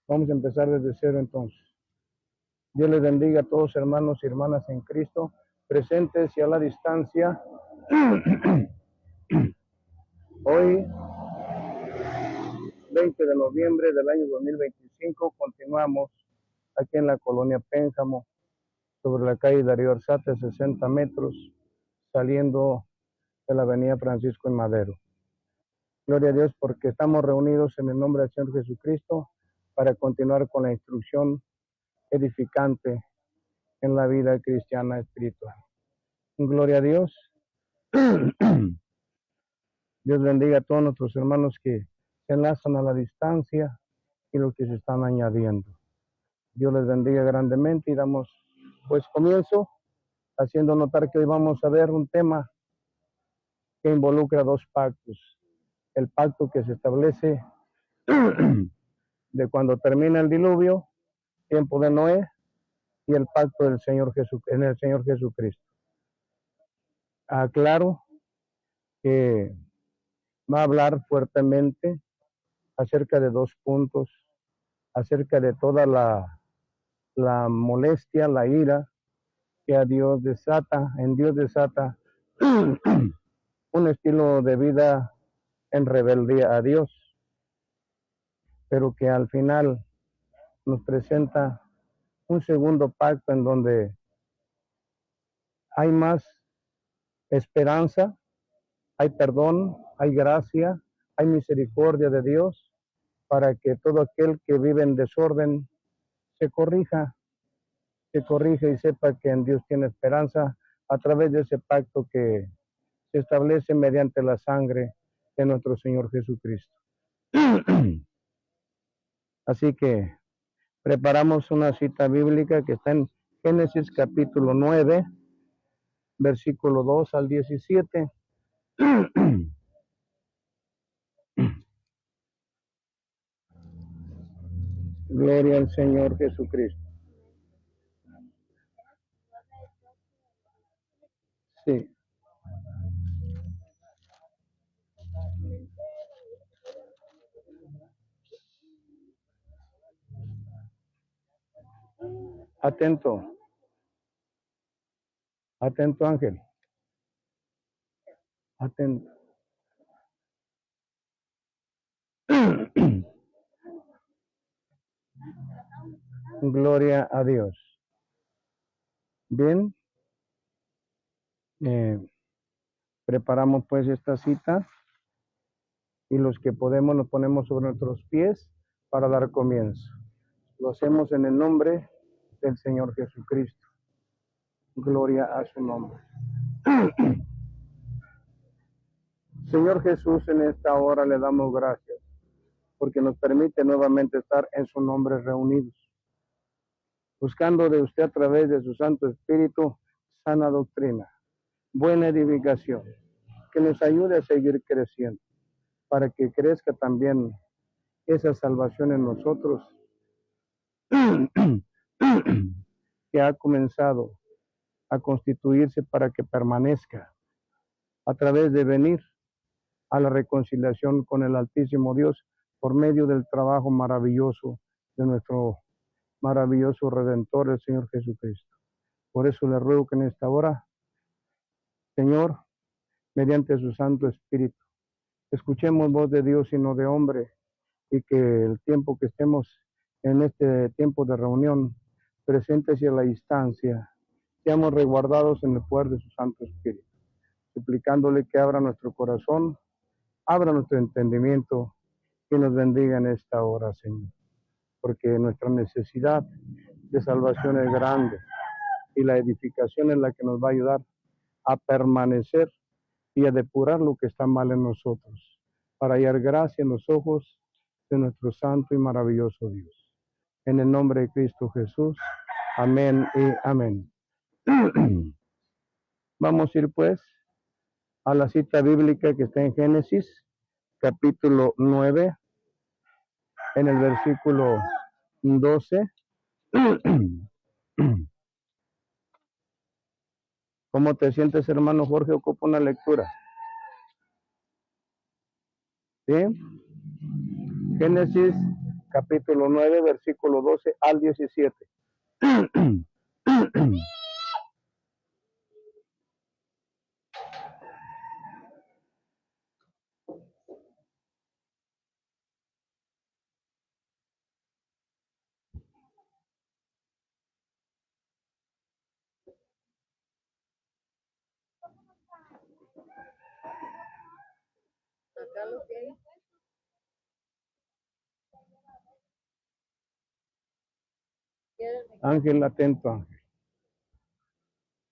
Vamos a empezar desde cero entonces. Dios les bendiga a todos hermanos y hermanas en Cristo, presentes y a la distancia. Hoy, 20 de noviembre del año 2025, continuamos aquí en la colonia Pénjamo, sobre la calle Darío Arzate, 60 metros, saliendo de la avenida Francisco en Madero. Gloria a Dios porque estamos reunidos en el nombre del Señor Jesucristo para continuar con la instrucción edificante en la vida cristiana espiritual. Gloria a Dios. Dios bendiga a todos nuestros hermanos que se enlazan a la distancia y los que se están añadiendo. Dios les bendiga grandemente y damos pues comienzo haciendo notar que hoy vamos a ver un tema que involucra dos pactos. El pacto que se establece de cuando termina el diluvio, tiempo de Noé, y el pacto del Señor en el Señor Jesucristo. Aclaro que va a hablar fuertemente acerca de dos puntos, acerca de toda la molestia, la ira que en Dios desata un estilo de vida en rebeldía a Dios, pero que al final nos presenta un segundo pacto en donde hay más esperanza, hay perdón, hay gracia, hay misericordia de Dios para que todo aquel que vive en desorden se corrija y sepa que en Dios tiene esperanza a través de ese pacto que se establece mediante la sangre de nuestro Señor Jesucristo. Así que preparamos una cita bíblica que está en Génesis capítulo 9, versículo 2 al 17. Gloria al Señor Jesucristo. Sí. Atento. Atento, Ángel. Atento. Gloria a Dios. Bien. Preparamos pues esta cita y los que podemos nos ponemos sobre nuestros pies para dar comienzo. Lo hacemos en el nombre del Señor Jesucristo. Gloria a su nombre. Señor Jesús, en esta hora le damos gracias porque nos permite nuevamente estar en su nombre reunidos, buscando de usted a través de su Santo Espíritu sana doctrina, buena edificación, que nos ayude a seguir creciendo, para que crezca también esa salvación en nosotros que ha comenzado a constituirse para que permanezca a través de venir a la reconciliación con el Altísimo Dios por medio del trabajo maravilloso de nuestro maravilloso Redentor, el Señor Jesucristo. Por eso le ruego que en esta hora, Señor, mediante su Santo Espíritu, escuchemos voz de Dios y no de hombre, y que el tiempo que estemos en este tiempo de reunión, presentes y a la distancia, seamos resguardados en el poder de su Santo Espíritu, suplicándole que abra nuestro corazón, abra nuestro entendimiento y nos bendiga en esta hora, Señor, porque nuestra necesidad de salvación es grande y la edificación es la que nos va a ayudar a permanecer y a depurar lo que está mal en nosotros, para hallar gracia en los ojos de nuestro santo y maravilloso Dios. En el nombre de Cristo Jesús, amén y amén. Vamos a ir pues a la cita bíblica que está en Génesis, capítulo 9, en el versículo 12. ¿Cómo te sientes, hermano Jorge? Ocupa una lectura. ¿Sí? Génesis capítulo 9, versículo 12 al 17. Ángel, atento, Ángel.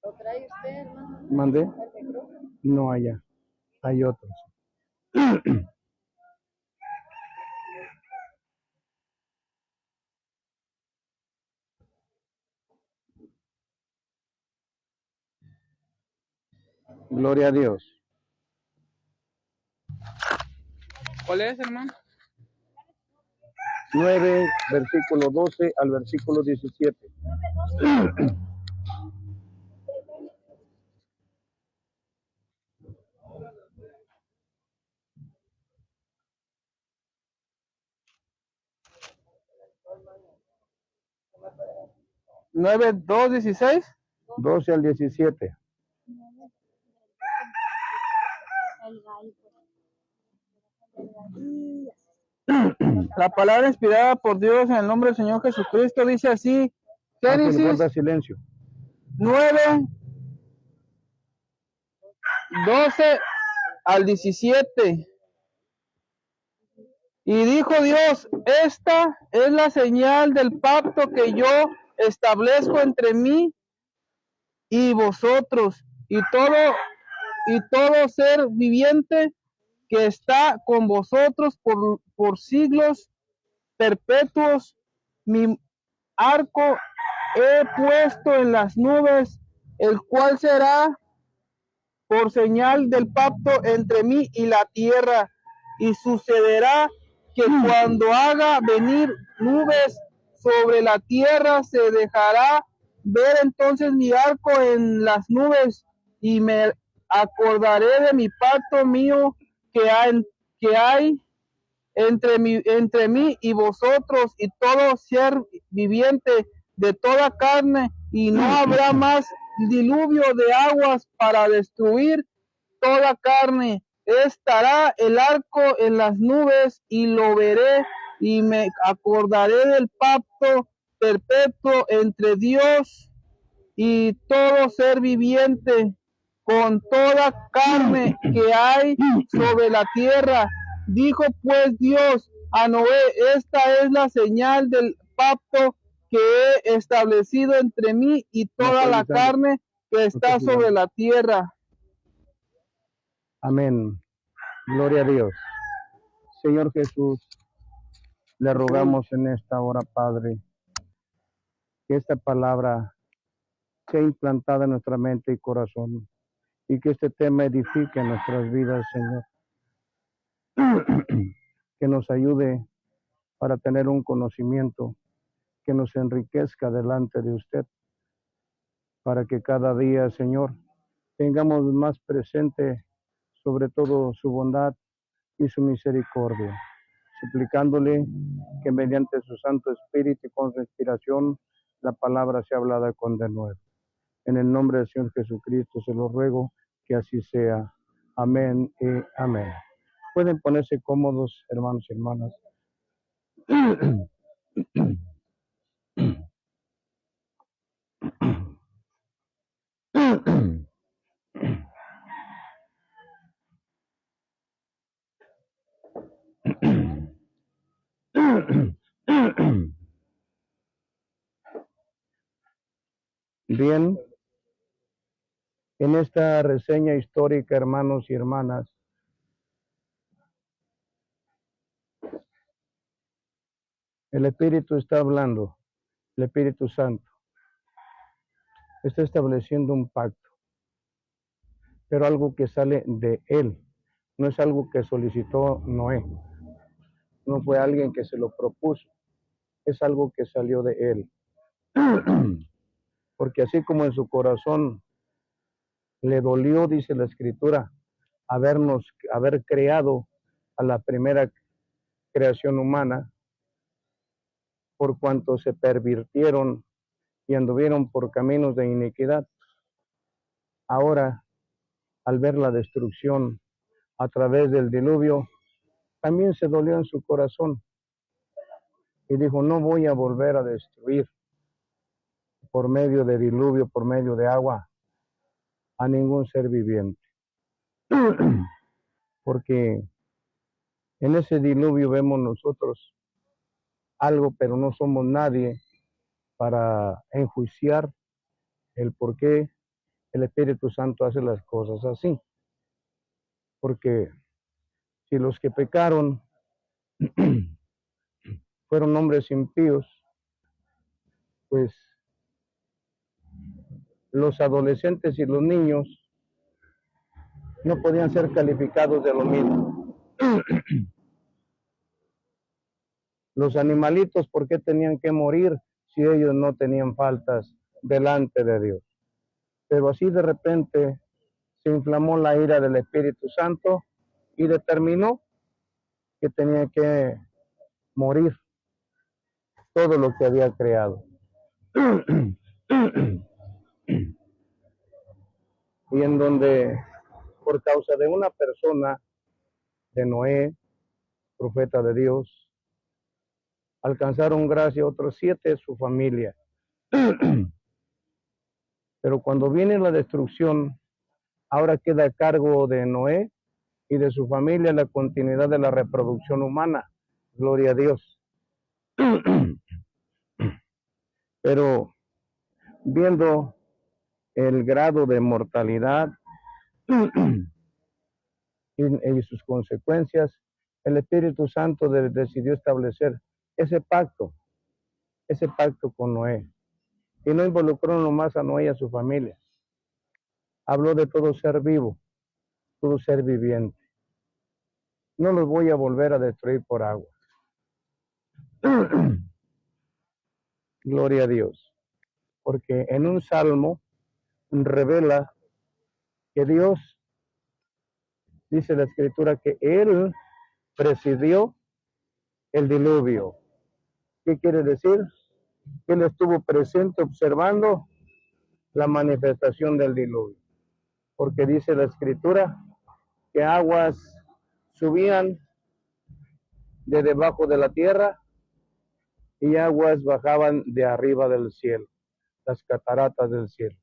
¿Lo trae usted, hermano? ¿Mandé? No, allá. Hay otros. Gloria a Dios. ¿Cuál es, hermano? 9, versículo 12 al versículo 17. ¿9, 2, 16? 12 al 17. La palabra inspirada por Dios en el nombre del Señor Jesucristo dice así. Ángel, Génesis guarda silencio. 9, 12 al 17. Y dijo Dios, esta es la señal del pacto que yo establezco entre mí y vosotros y todo ser viviente que está con vosotros por siglos perpetuos. Mi arco he puesto en las nubes, el cual será por señal del pacto entre mí y la tierra. Y sucederá que cuando haga venir nubes sobre la tierra, se dejará ver entonces mi arco en las nubes, y me acordaré de mi pacto mío que hay entre mí y vosotros y todo ser viviente de toda carne, y no habrá más diluvio de aguas para destruir toda carne. Estará el arco en las nubes, y lo veré, y me acordaré del pacto perpetuo entre Dios y todo ser viviente, con toda carne que hay sobre la tierra. Dijo pues Dios a Noé, esta es la señal del pacto que he establecido entre mí y toda la carne que está sobre la tierra. Amén. Gloria a Dios. Señor Jesús, le rogamos en esta hora, Padre, que esta palabra sea implantada en nuestra mente y corazón, y que este tema edifique nuestras vidas, Señor. Que nos ayude para tener un conocimiento que nos enriquezca delante de usted, para que cada día, Señor, tengamos más presente sobre todo su bondad y su misericordia, suplicándole que mediante su Santo Espíritu y con su inspiración la palabra sea hablada con denuedo. En el nombre del Señor Jesucristo se lo ruego que así sea. Amén y amén. Pueden ponerse cómodos, hermanos y hermanas. Bien, en esta reseña histórica, hermanos y hermanas, el Espíritu está hablando, el Espíritu Santo está estableciendo un pacto, pero algo que sale de Él, no es algo que solicitó Noé, no fue alguien que se lo propuso, es algo que salió de Él. Porque así como en su corazón le dolió, dice la Escritura, haber creado a la primera creación humana, por cuanto se pervirtieron y anduvieron por caminos de iniquidad. Ahora, al ver la destrucción a través del diluvio, también se dolió en su corazón y dijo, no voy a volver a destruir por medio de diluvio, por medio de agua, a ningún ser viviente. Porque en ese diluvio vemos nosotros algo, pero no somos nadie para enjuiciar el por qué el Espíritu Santo hace las cosas así. Porque si los que pecaron fueron hombres impíos, pues los adolescentes y los niños no podían ser calificados de lo mismo. Los animalitos, ¿por qué tenían que morir si ellos no tenían faltas delante de Dios? Pero así de repente se inflamó la ira del Espíritu Santo y determinó que tenía que morir todo lo que había creado. Y en donde, por causa de una persona, de Noé, profeta de Dios, alcanzaron gracia otros 7 de su familia. Pero cuando viene la destrucción, ahora queda a cargo de Noé y de su familia la continuidad de la reproducción humana. Gloria a Dios. Pero viendo el grado de mortalidad y sus consecuencias, el Espíritu Santo decidió establecer ese pacto con Noé. Y no involucró nomás a Noé y a su familia. Habló de todo ser vivo, todo ser viviente. No los voy a volver a destruir por agua. Gloria a Dios. Porque en un salmo revela que Dios, dice la Escritura, que Él presidió el diluvio. ¿Qué quiere decir? Que Él estuvo presente observando la manifestación del diluvio. Porque dice la Escritura que aguas subían de debajo de la tierra y aguas bajaban de arriba del cielo, las cataratas del cielo.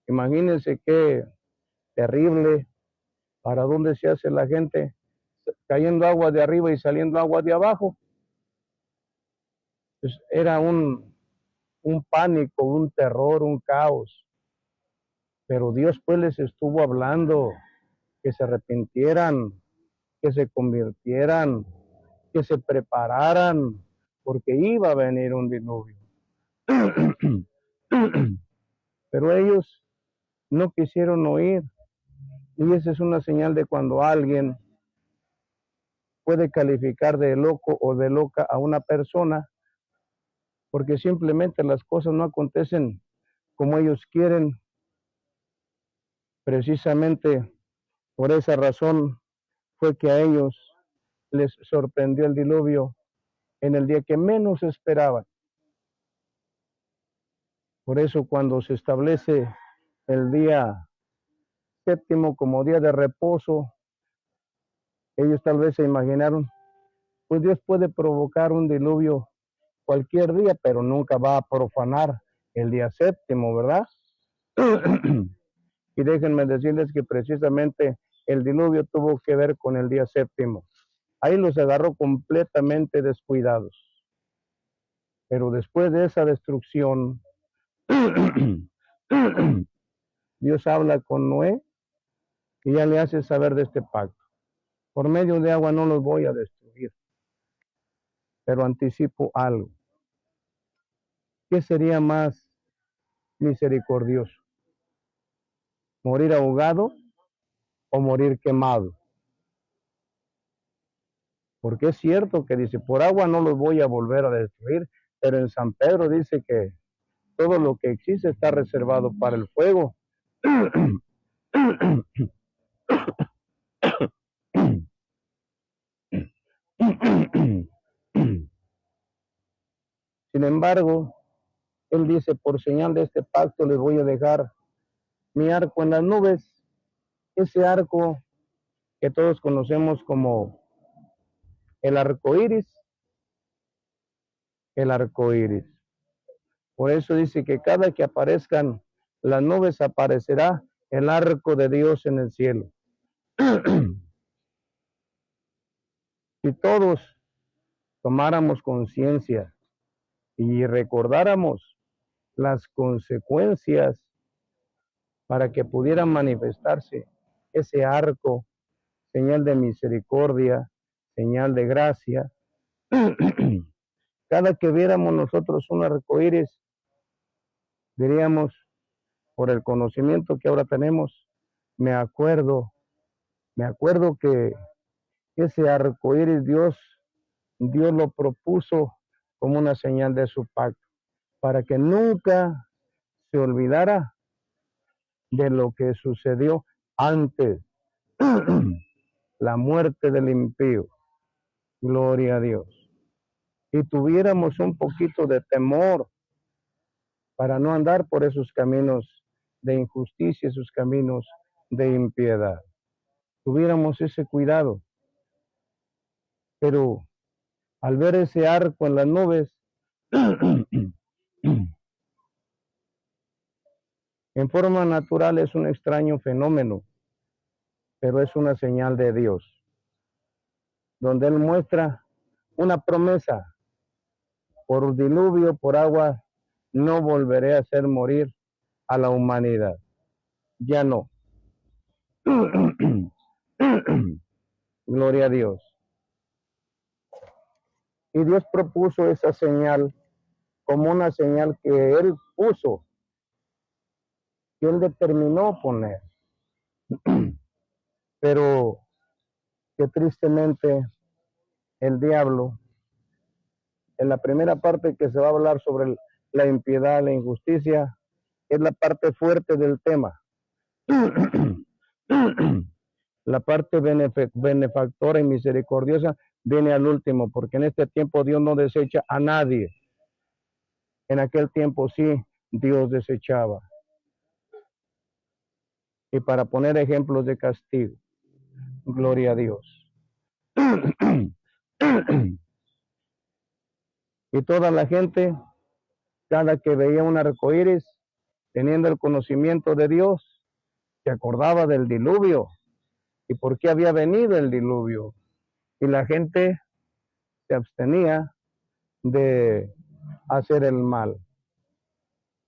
Imagínense qué terrible, para dónde se hace la gente, cayendo agua de arriba y saliendo agua de abajo. Pues era un pánico, un terror, un caos. Pero Dios pues les estuvo hablando que se arrepintieran, que se convirtieran, que se prepararan, porque iba a venir un diluvio. Pero ellos no quisieron oír. Y esa es una señal de cuando alguien puede calificar de loco o de loca a una persona, porque simplemente las cosas no acontecen como ellos quieren. Precisamente por esa razón fue que a ellos les sorprendió el diluvio en el día que menos esperaban. Por eso cuando se establece el día séptimo como día de reposo, ellos tal vez se imaginaron, pues Dios puede provocar un diluvio cualquier día, pero nunca va a profanar el día séptimo, ¿verdad? Y déjenme decirles que precisamente el diluvio tuvo que ver con el día séptimo. Ahí los agarró completamente descuidados. Pero después de esa destrucción, Dios habla con Noé y ya le hace saber de este pacto. Por medio de agua no los voy a destruir, pero anticipo algo. ¿Qué sería más misericordioso? ¿Morir ahogado o morir quemado? Porque es cierto que dice, por agua no los voy a volver a destruir, pero en San Pedro dice que todo lo que existe está reservado para el fuego. Sin embargo, él dice, por señal de este pacto les voy a dejar mi arco en las nubes, ese arco que todos conocemos como el arco iris, el arco iris. Por eso dice que cada que aparezcan las nubes aparecerá el arco de Dios en el cielo. Si todos tomáramos conciencia y recordáramos las consecuencias para que pudiera manifestarse ese arco, señal de misericordia, señal de gracia, cada que viéramos nosotros un arco iris, diríamos, por el conocimiento que ahora tenemos, me acuerdo que ese arco iris Dios lo propuso como una señal de su pacto, para que nunca se olvidara de lo que sucedió antes, la muerte del impío, gloria a Dios, y tuviéramos un poquito de temor para no andar por esos caminos de injusticia, esos caminos de impiedad. Tuviéramos ese cuidado. Pero al ver ese arco en las nubes, en forma natural es un extraño fenómeno, pero es una señal de Dios, donde Él muestra una promesa: por diluvio, por agua, no volveré a hacer morir a la humanidad. Ya no. Gloria a Dios. Y Dios propuso esa señal como una señal que Él puso, que Él determinó poner. Pero que tristemente el diablo, en la primera parte que se va a hablar sobre la impiedad, la injusticia, es la parte fuerte del tema. La parte benefactora y misericordiosa viene al último, porque en este tiempo Dios no desecha a nadie. En aquel tiempo sí, Dios desechaba. Y para poner ejemplos de castigo, gloria a Dios. Y toda la gente, cada que veía un arco iris, teniendo el conocimiento de Dios, se acordaba del diluvio y por qué había venido el diluvio. Y la gente se abstenía de hacer el mal.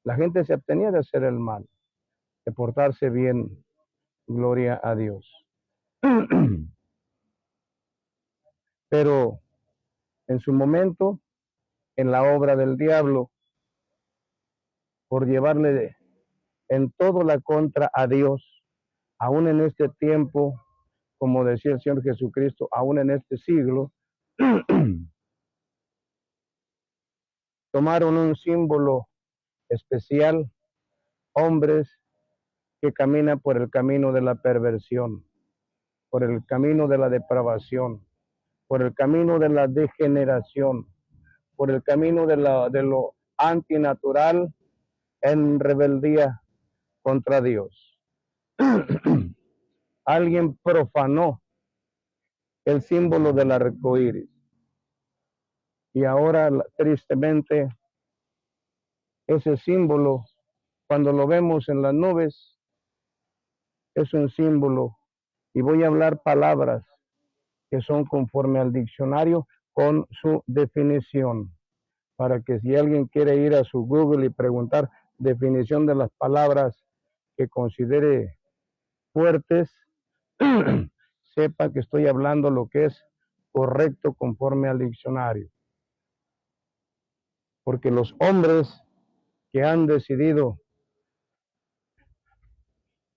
La gente se abstenía de hacer el mal, de portarse bien, gloria a Dios. Pero en su momento, en la obra del diablo, por llevarle en todo la contra a Dios, aún en este tiempo, como decía el Señor Jesucristo, aún en este siglo, tomaron un símbolo especial, hombres que caminan por el camino de la perversión, por el camino de la depravación, por el camino de la degeneración, por el camino de lo antinatural en rebeldía contra Dios. Alguien profanó el símbolo del arco iris. Y ahora, tristemente, ese símbolo, cuando lo vemos en las nubes, es un símbolo. Y voy a hablar palabras que son conforme al diccionario con su definición, para que si alguien quiere ir a su Google y preguntar definición de las palabras que considere fuertes, sepa que estoy hablando lo que es correcto conforme al diccionario. Porque los hombres que han decidido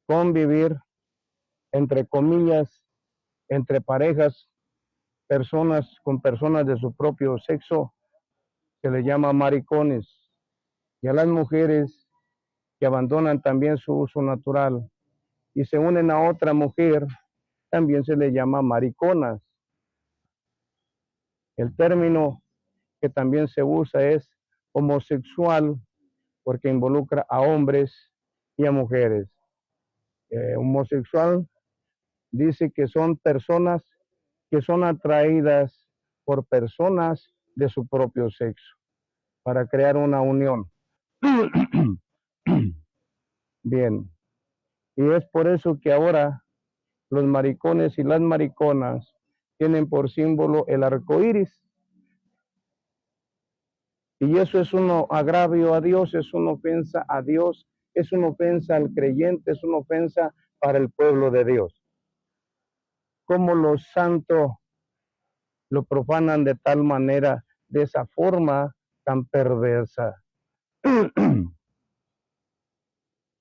convivir, entre comillas, entre parejas, personas con personas de su propio sexo, se les llama maricones. Y a las mujeres que abandonan también su uso natural y se unen a otra mujer, también se les llama mariconas. El término que también se usa es homosexual porque involucra a hombres y a mujeres. Homosexual dice que son personas que son atraídas por personas de su propio sexo para crear una unión. Bien, y es por eso que ahora los maricones y las mariconas tienen por símbolo el arco iris. Y eso es un agravio a Dios, es una ofensa a Dios, es una ofensa al creyente, es una ofensa para el pueblo de Dios. Como los santos lo profanan de tal manera, de esa forma tan perversa.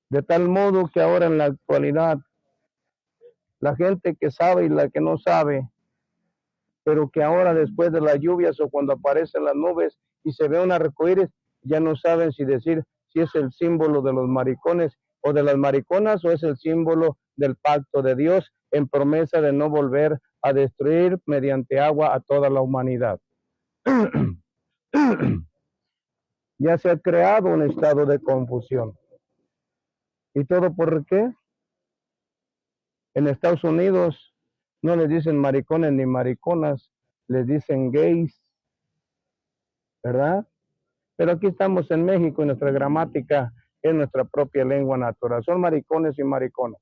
De tal modo que ahora en la actualidad, la gente que sabe y la que no sabe, pero que ahora después de las lluvias o cuando aparecen las nubes y se ve un arcoíris, ya no saben si decir si es el símbolo de los maricones o de las mariconas o es el símbolo del pacto de Dios en promesa de no volver a destruir mediante agua a toda la humanidad. Ya se ha creado un estado de confusión. ¿Y todo por qué? En Estados Unidos no les dicen maricones ni mariconas, les dicen gays, ¿verdad? Pero aquí estamos en México y nuestra gramática es nuestra propia lengua natural. Son maricones y mariconas.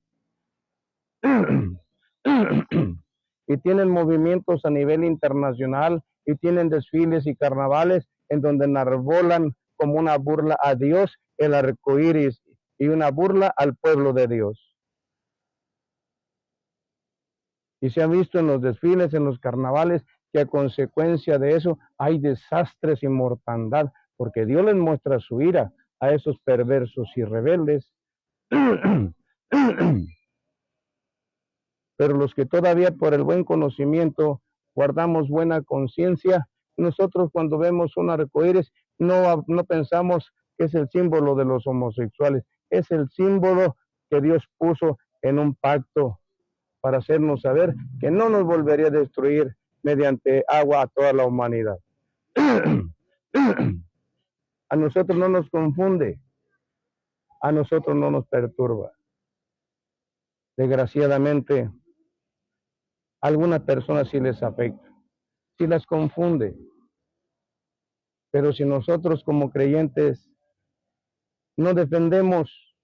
Y tienen movimientos a nivel internacional y tienen desfiles y carnavales en donde enarbolan como una burla a Dios el arco iris y una burla al pueblo de Dios. Y se ha visto en los desfiles, en los carnavales, que a consecuencia de eso hay desastres y mortandad, porque Dios les muestra su ira a esos perversos y rebeldes. Pero los que todavía por el buen conocimiento guardamos buena conciencia, nosotros cuando vemos un arcoíris no pensamos que es el símbolo de los homosexuales, es el símbolo que Dios puso en un pacto para hacernos saber que no nos volvería a destruir mediante agua a toda la humanidad. A nosotros no nos confunde, a nosotros no nos perturba. Desgraciadamente, a algunas personas sí les afecta, sí las confunde. Pero si nosotros como creyentes no defendemos,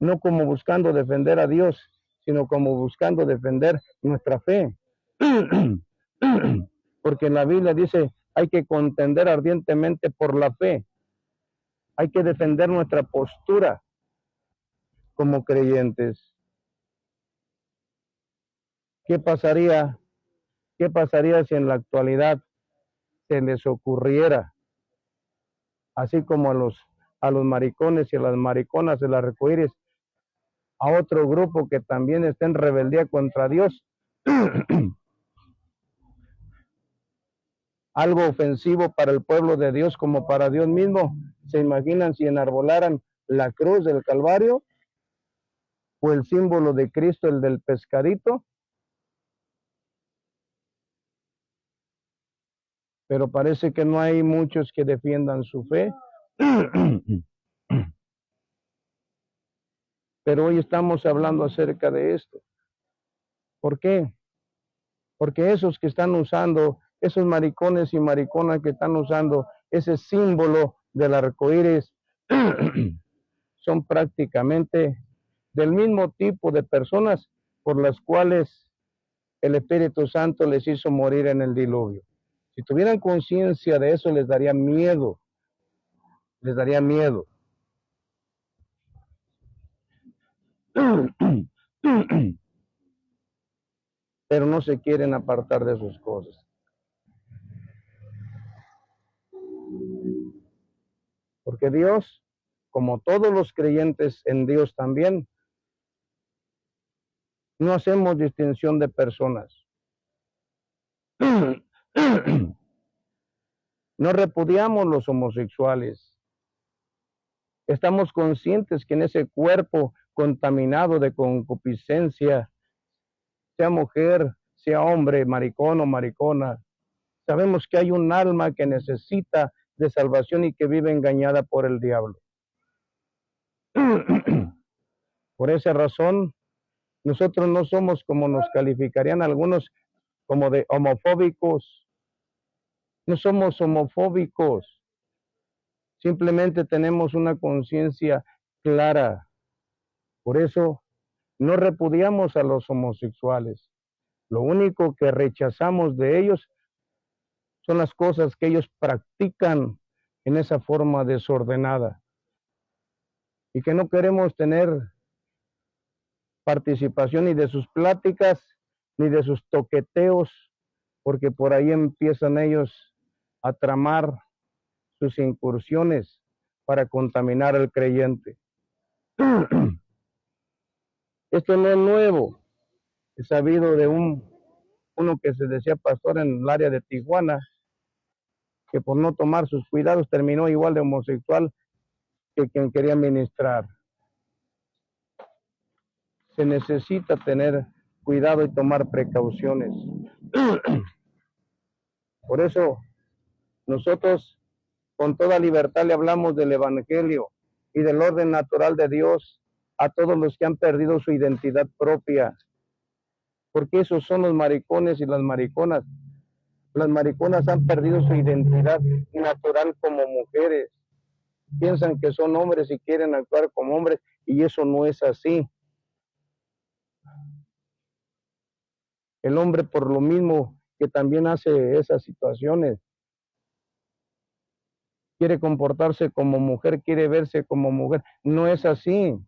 no como buscando defender a Dios, sino como buscando defender nuestra fe. Porque en la Biblia dice, hay que contender ardientemente por la fe. Hay que defender nuestra postura como creyentes. ¿Qué pasaría si en la actualidad se les ocurriera, así como a los maricones y a las mariconas del arcoíris, a otro grupo que también está en rebeldía contra Dios? Algo ofensivo para el pueblo de Dios como para Dios mismo. ¿Se imaginan si enarbolaran la cruz del Calvario o el símbolo de Cristo, el del pescadito? Pero parece que no hay muchos que defiendan su fe. Pero hoy estamos hablando acerca de esto. ¿Por qué? Porque esos que están usando, esos maricones y mariconas que están usando ese símbolo del arcoíris, son prácticamente del mismo tipo de personas por las cuales el Espíritu Santo les hizo morir en el diluvio. Si tuvieran conciencia de eso, les daría miedo. Les daría miedo. Pero no se quieren apartar de sus cosas. Porque Dios, como todos los creyentes en Dios también, no hacemos distinción de personas. No repudiamos los homosexuales. Estamos conscientes que en ese cuerpo contaminado de concupiscencia, sea mujer, sea hombre, maricón o maricona, sabemos que hay un alma que necesita de salvación y que vive engañada por el diablo. Por esa razón, nosotros no somos como nos calificarían algunos como de homofóbicos. No somos homofóbicos. Simplemente tenemos una conciencia clara. Por eso no repudiamos a los homosexuales. Lo único que rechazamos de ellos son las cosas que ellos practican en esa forma desordenada. Y que no queremos tener participación ni de sus pláticas, ni de sus toqueteos, porque por ahí empiezan ellos a tramar sus incursiones para contaminar al creyente. Esto no es nuevo. He sabido de uno que se decía pastor en el área de Tijuana, que por no tomar sus cuidados terminó igual de homosexual que quien quería ministrar. Se necesita tener cuidado y tomar precauciones. Por eso nosotros con toda libertad le hablamos del Evangelio y del orden natural de Dios a todos los que han perdido su identidad propia, porque esos son los maricones y las mariconas. Las mariconas han perdido su identidad natural como mujeres. Piensan que son hombres y quieren actuar como hombres, y eso no es así. El hombre, por lo mismo que también hace esas situaciones, quiere comportarse como mujer, quiere verse como mujer. No es así.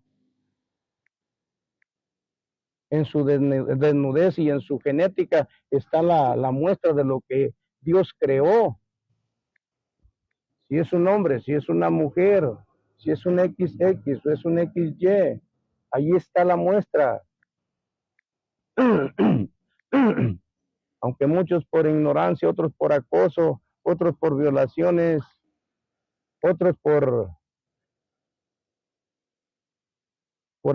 En su desnudez y en su genética está la muestra de lo que Dios creó. Si es un hombre, si es una mujer, si es un XX o es un XY, ahí está la muestra. Aunque muchos por ignorancia, otros por acoso, otros por violaciones, otros por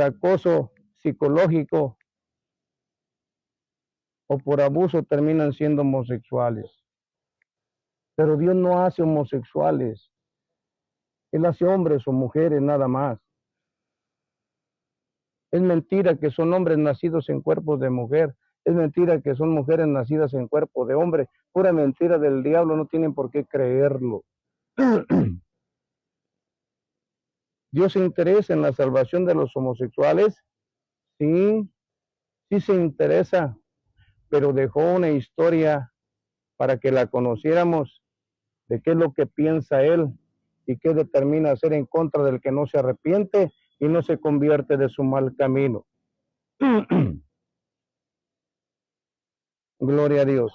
acoso psicológico o por abuso terminan siendo homosexuales. Pero Dios no hace homosexuales. Él hace hombres o mujeres nada más. Es mentira que son hombres nacidos en cuerpos de mujer. Es mentira que son mujeres nacidas en cuerpo de hombre. Pura mentira del diablo, no tienen por qué creerlo. Dios se interesa en la salvación de los homosexuales. Sí, sí se interesa, pero dejó una historia para que la conociéramos de qué es lo que piensa Él y qué determina hacer en contra del que no se arrepiente y no se convierte de su mal camino. Gloria a Dios.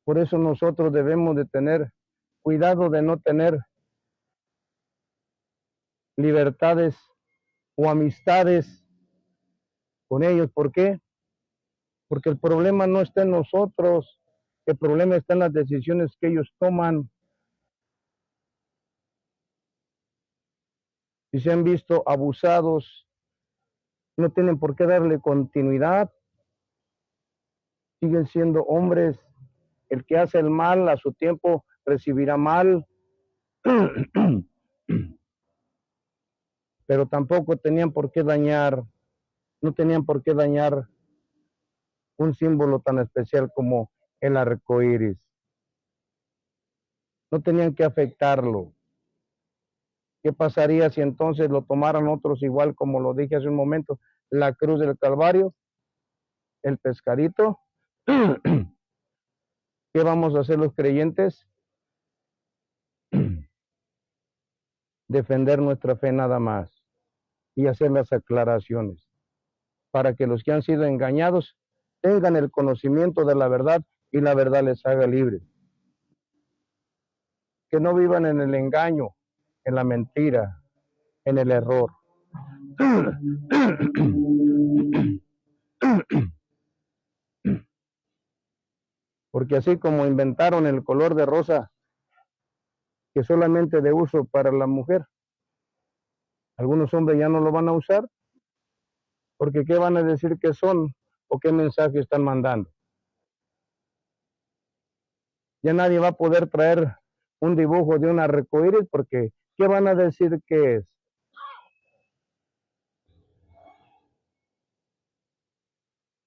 Por eso nosotros debemos de tener cuidado de no tener libertades o amistades con ellos. ¿Por qué? Porque el problema no está en nosotros, el problema está en las decisiones que ellos toman. Si se han visto abusados, no tienen por qué darle continuidad. Siguen siendo hombres. El que hace el mal a su tiempo recibirá mal. Pero tampoco tenían por qué dañar, no tenían por qué dañar un símbolo tan especial como el arco iris. No tenían que afectarlo. ¿Qué pasaría si entonces lo tomaran otros igual como lo dije hace un momento? La cruz del Calvario, el pescadito. ¿Qué vamos a hacer los creyentes? Defender nuestra fe nada más y hacer las aclaraciones para que los que han sido engañados tengan el conocimiento de la verdad y la verdad les haga libres. Que no vivan en el engaño, en la mentira, en el error. Porque así como inventaron el color de rosa, que solamente de uso para la mujer, algunos hombres ya no lo van a usar, porque ¿qué van a decir que son o qué mensaje están mandando? Ya nadie va a poder traer un dibujo de un arcoíris porque ¿qué van a decir que es?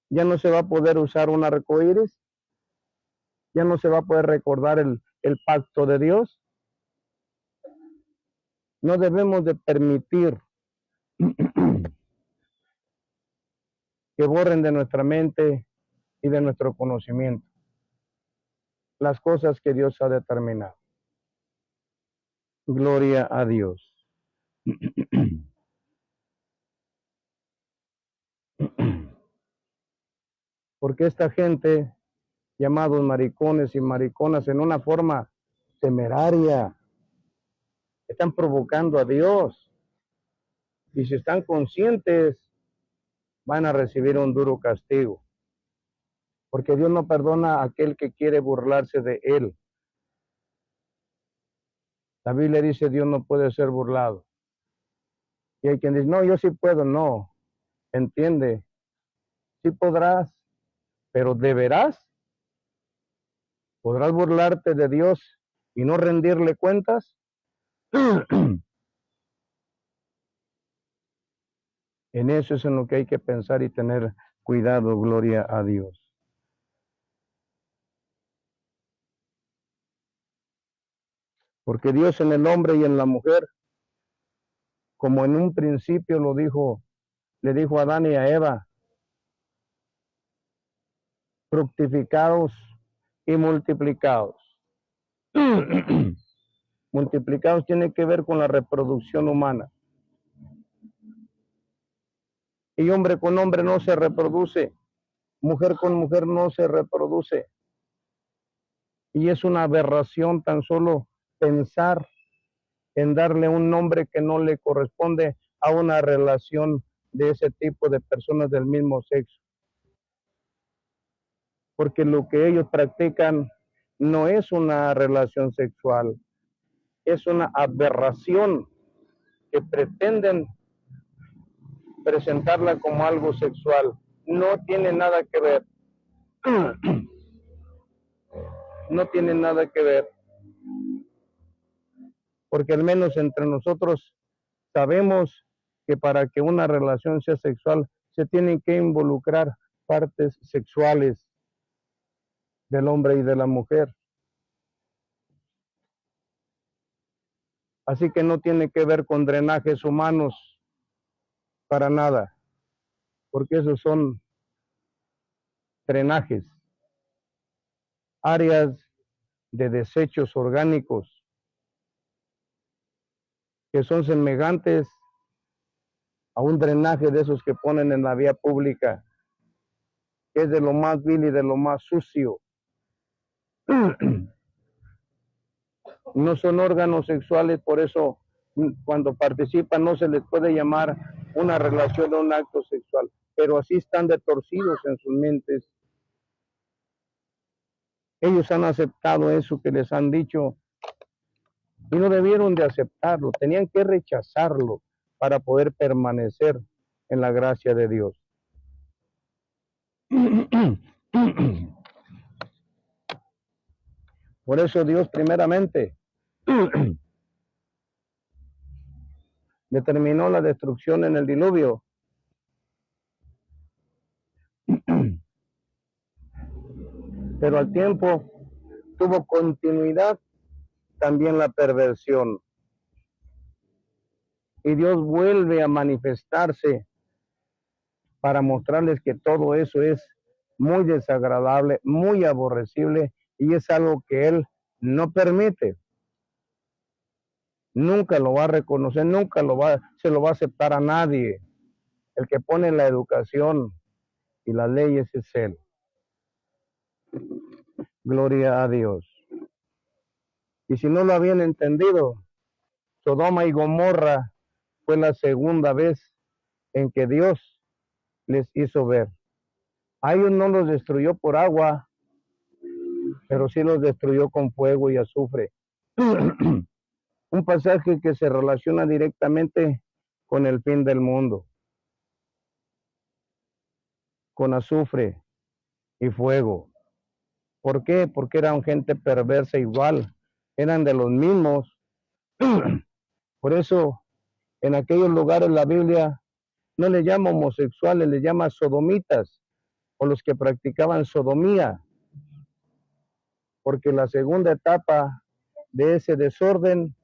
Ya no se va a poder usar un arcoíris, ya no se va a poder recordar el pacto de Dios. No debemos de permitir que borren de nuestra mente y de nuestro conocimiento las cosas que Dios ha determinado. Gloria a Dios. Porque esta gente, llamados maricones y mariconas, en una forma temeraria, están provocando a Dios. Y si están conscientes, van a recibir un duro castigo. Porque Dios no perdona a aquel que quiere burlarse de Él. La Biblia dice, Dios no puede ser burlado. Y hay quien dice, no, yo sí puedo. No, entiende, sí podrás, pero ¿deberás? ¿Podrás burlarte de Dios y no rendirle cuentas? En eso es en lo que hay que pensar y tener cuidado, gloria a Dios. Porque Dios en el hombre y en la mujer, como en un principio lo dijo, le dijo a Adán y a Eva, fructificados y multiplicados. Multiplicados tiene que ver con la reproducción humana. Y hombre con hombre no se reproduce, mujer con mujer no se reproduce. Y es una aberración tan solo pensar en darle un nombre que no le corresponde a una relación de ese tipo de personas del mismo sexo. Porque lo que ellos practican no es una relación sexual, es una aberración que pretenden presentarla como algo sexual. No tiene nada que ver. No tiene nada que ver. Porque al menos entre nosotros sabemos que para que una relación sea sexual se tienen que involucrar partes sexuales del hombre y de la mujer. Así que no tiene que ver con drenajes humanos para nada, porque esos son drenajes, áreas de desechos orgánicos que son semejantes a un drenaje de esos que ponen en la vía pública, que es de lo más vil y de lo más sucio. No son órganos sexuales, por eso cuando participan no se les puede llamar una relación o un acto sexual, pero así están de torcidos en sus mentes. Ellos han aceptado eso que les han dicho y no debieron de aceptarlo, tenían que rechazarlo para poder permanecer en la gracia de Dios. Por eso Dios primeramente determinó la destrucción en el diluvio. Pero al tiempo tuvo continuidad también la perversión. Y Dios vuelve a manifestarse para mostrarles que todo eso es muy desagradable, muy aborrecible y es algo que Él no permite. Nunca lo va a reconocer, nunca se lo va a aceptar a nadie. El que pone la educación y las leyes es Él. Gloria a Dios. Y si no lo habían entendido, Sodoma y Gomorra fue la segunda vez en que Dios les hizo ver. A ellos no los destruyó por agua, pero sí los destruyó con fuego y azufre. Un pasaje que se relaciona directamente con el fin del mundo, con azufre y fuego. ¿Por qué? Porque eran gente perversa igual, eran de los mismos. Por eso, en aquellos lugares la Biblia no le llama homosexuales, le llama sodomitas, o los que practicaban sodomía, porque la segunda etapa de ese desorden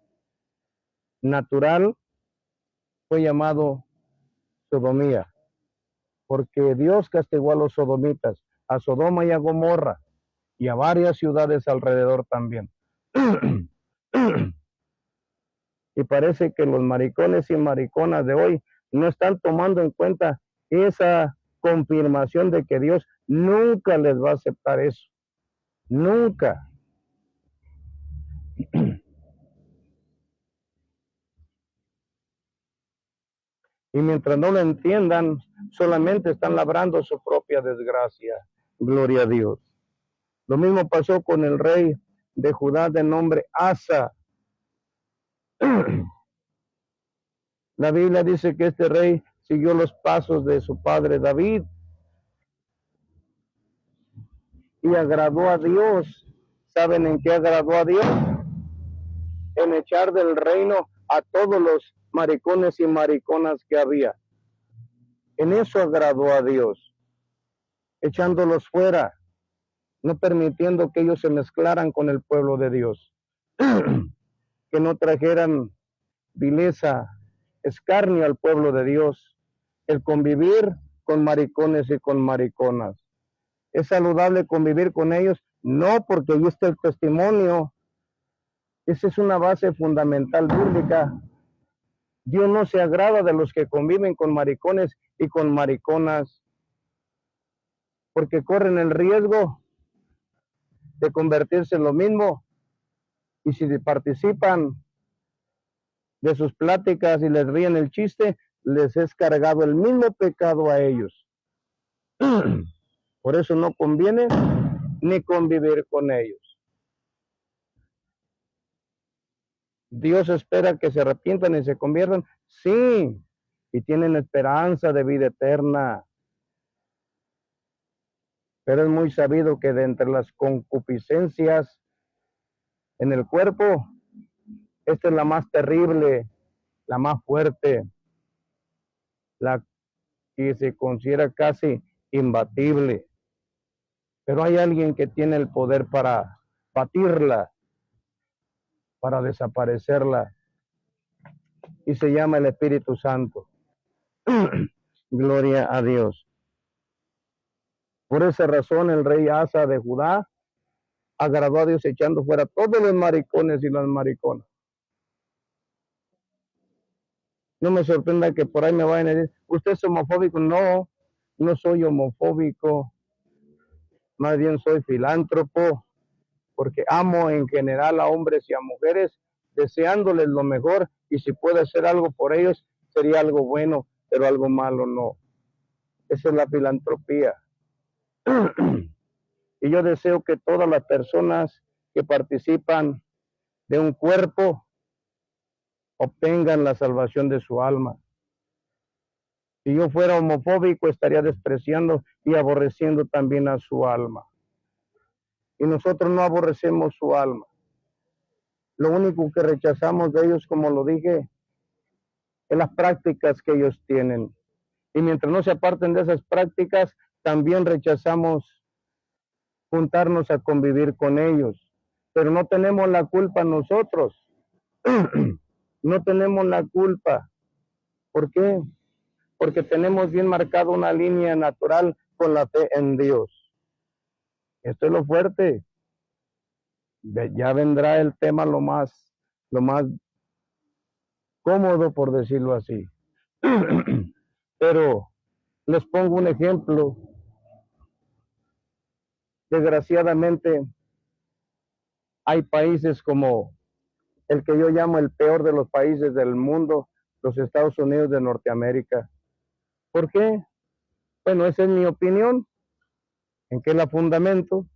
natural fue llamado sodomía, porque Dios castigó a los sodomitas, a Sodoma y a Gomorra, y a varias ciudades alrededor también. Y parece que los maricones y mariconas de hoy no están tomando en cuenta esa confirmación de que Dios nunca les va a aceptar eso. Nunca. Y mientras no lo entiendan, solamente están labrando su propia desgracia. Gloria a Dios. Lo mismo pasó con el rey de Judá de nombre Asa. La Biblia dice que este rey siguió los pasos de su padre David y agradó a Dios. ¿Saben en qué agradó a Dios? En echar del reino a todos los maricones y mariconas que había. En eso agradó a Dios, echándolos fuera, no permitiendo que ellos se mezclaran con el pueblo de Dios, que no trajeran vileza, escarnio al pueblo de Dios, el convivir con maricones y con mariconas. ¿Es saludable convivir con ellos? No, porque ahí está el testimonio. Esa es una base fundamental bíblica. Dios no se agrada de los que conviven con maricones y con mariconas, porque corren el riesgo de convertirse en lo mismo. Y si participan de sus pláticas y les ríen el chiste, les es cargado el mismo pecado a ellos. Por eso no conviene ni convivir con ellos. Dios espera que se arrepientan y se conviertan, sí, y tienen esperanza de vida eterna. Pero es muy sabido que de entre las concupiscencias en el cuerpo, esta es la más terrible, la más fuerte, la que se considera casi imbatible. Pero hay alguien que tiene el poder para batirla, para desaparecerla, y se llama el Espíritu Santo. Gloria a Dios. Por esa razón el rey Asa de Judá agradó a Dios echando fuera todos los maricones y las mariconas. No me sorprenda que por ahí me vayan a decir, ¿usted es homofóbico? No, no soy homofóbico. Más bien soy filántropo, porque amo en general a hombres y a mujeres, deseándoles lo mejor, y si puedo hacer algo por ellos, sería algo bueno, pero algo malo no. Esa es la filantropía. Y yo deseo que todas las personas que participan de un cuerpo obtengan la salvación de su alma. Si yo fuera homofóbico, estaría despreciando y aborreciendo también a su alma. Y nosotros no aborrecemos su alma. Lo único que rechazamos de ellos, como lo dije, es las prácticas que ellos tienen. Y mientras no se aparten de esas prácticas, también rechazamos juntarnos a convivir con ellos. Pero no tenemos la culpa nosotros. No tenemos la culpa. ¿Por qué? Porque tenemos bien marcada una línea natural con la fe en Dios. Esto es lo fuerte. Ya vendrá el tema lo más cómodo, por decirlo así. Pero les pongo un ejemplo. Desgraciadamente, hay países como el que yo llamo el peor de los países del mundo, los Estados Unidos de Norteamérica. ¿Por qué? Bueno, esa es mi opinión. ¿En qué la fundamento?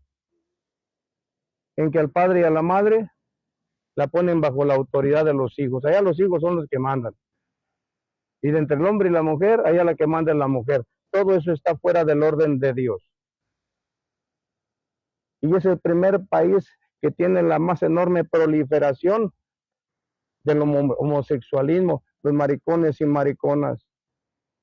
En que al padre y a la madre la ponen bajo la autoridad de los hijos. Allá los hijos son los que mandan. Y de entre el hombre y la mujer, allá la que manda es la mujer. Todo eso está fuera del orden de Dios. Y es el primer país que tiene la más enorme proliferación del homosexualismo, los maricones y mariconas.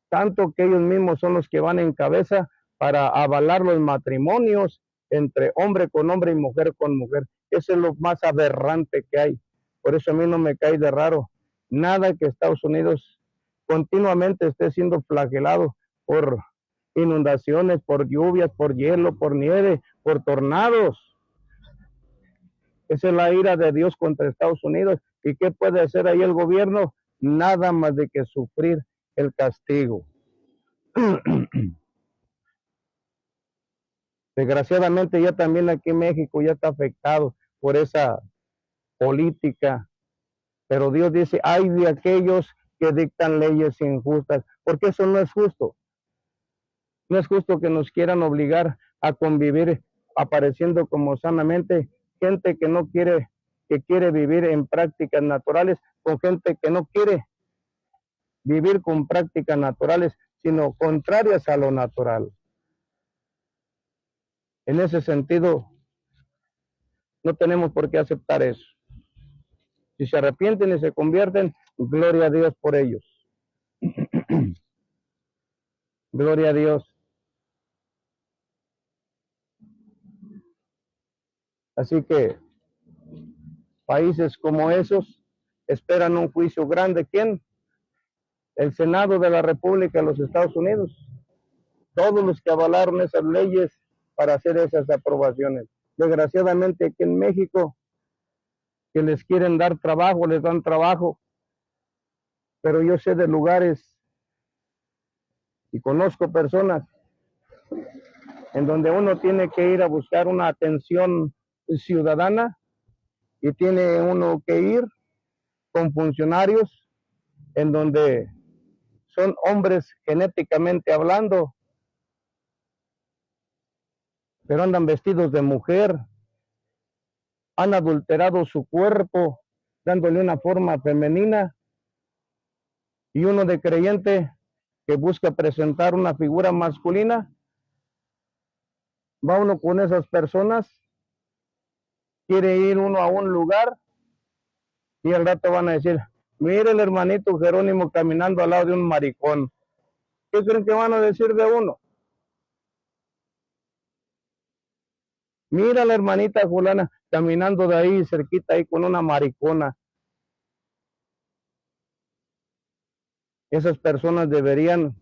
Tanto que ellos mismos son los que van en cabeza para avalar los matrimonios entre hombre con hombre y mujer con mujer. Eso es lo más aberrante que hay. Por eso a mí no me cae de raro nada que Estados Unidos continuamente esté siendo flagelado por inundaciones, por lluvias, por hielo, por nieve, por tornados. Esa es la ira de Dios contra Estados Unidos. ¿Y qué puede hacer ahí el gobierno? Nada más de que sufrir el castigo. Desgraciadamente ya también aquí en México ya está afectado por esa política. Pero Dios dice, ay de aquellos que dictan leyes injustas, porque eso no es justo. No es justo que nos quieran obligar a convivir apareciendo como sanamente gente que no quiere, que quiere vivir en prácticas naturales, con gente que no quiere vivir con prácticas naturales, sino contrarias a lo natural. En ese sentido, no tenemos por qué aceptar eso. Si se arrepienten y se convierten, gloria a Dios por ellos. Gloria a Dios. Así que países como esos esperan un juicio grande. ¿Quién? El Senado de la República de los Estados Unidos. Todos los que avalaron esas leyes para hacer esas aprobaciones. Desgraciadamente aquí en México, que les quieren dar trabajo, les dan trabajo. Pero yo sé de lugares y conozco personas en donde uno tiene que ir a buscar una atención ciudadana y tiene uno que ir con funcionarios en donde son hombres genéticamente hablando, pero andan vestidos de mujer, han adulterado su cuerpo, dándole una forma femenina, y uno de creyente que busca presentar una figura masculina, va uno con esas personas, quiere ir uno a un lugar, y al rato van a decir, mire el hermanito Jerónimo caminando al lado de un maricón. ¿Qué creen que van a decir de uno? Mira a la hermanita fulana caminando de ahí cerquita ahí con una maricona. Esas personas deberían,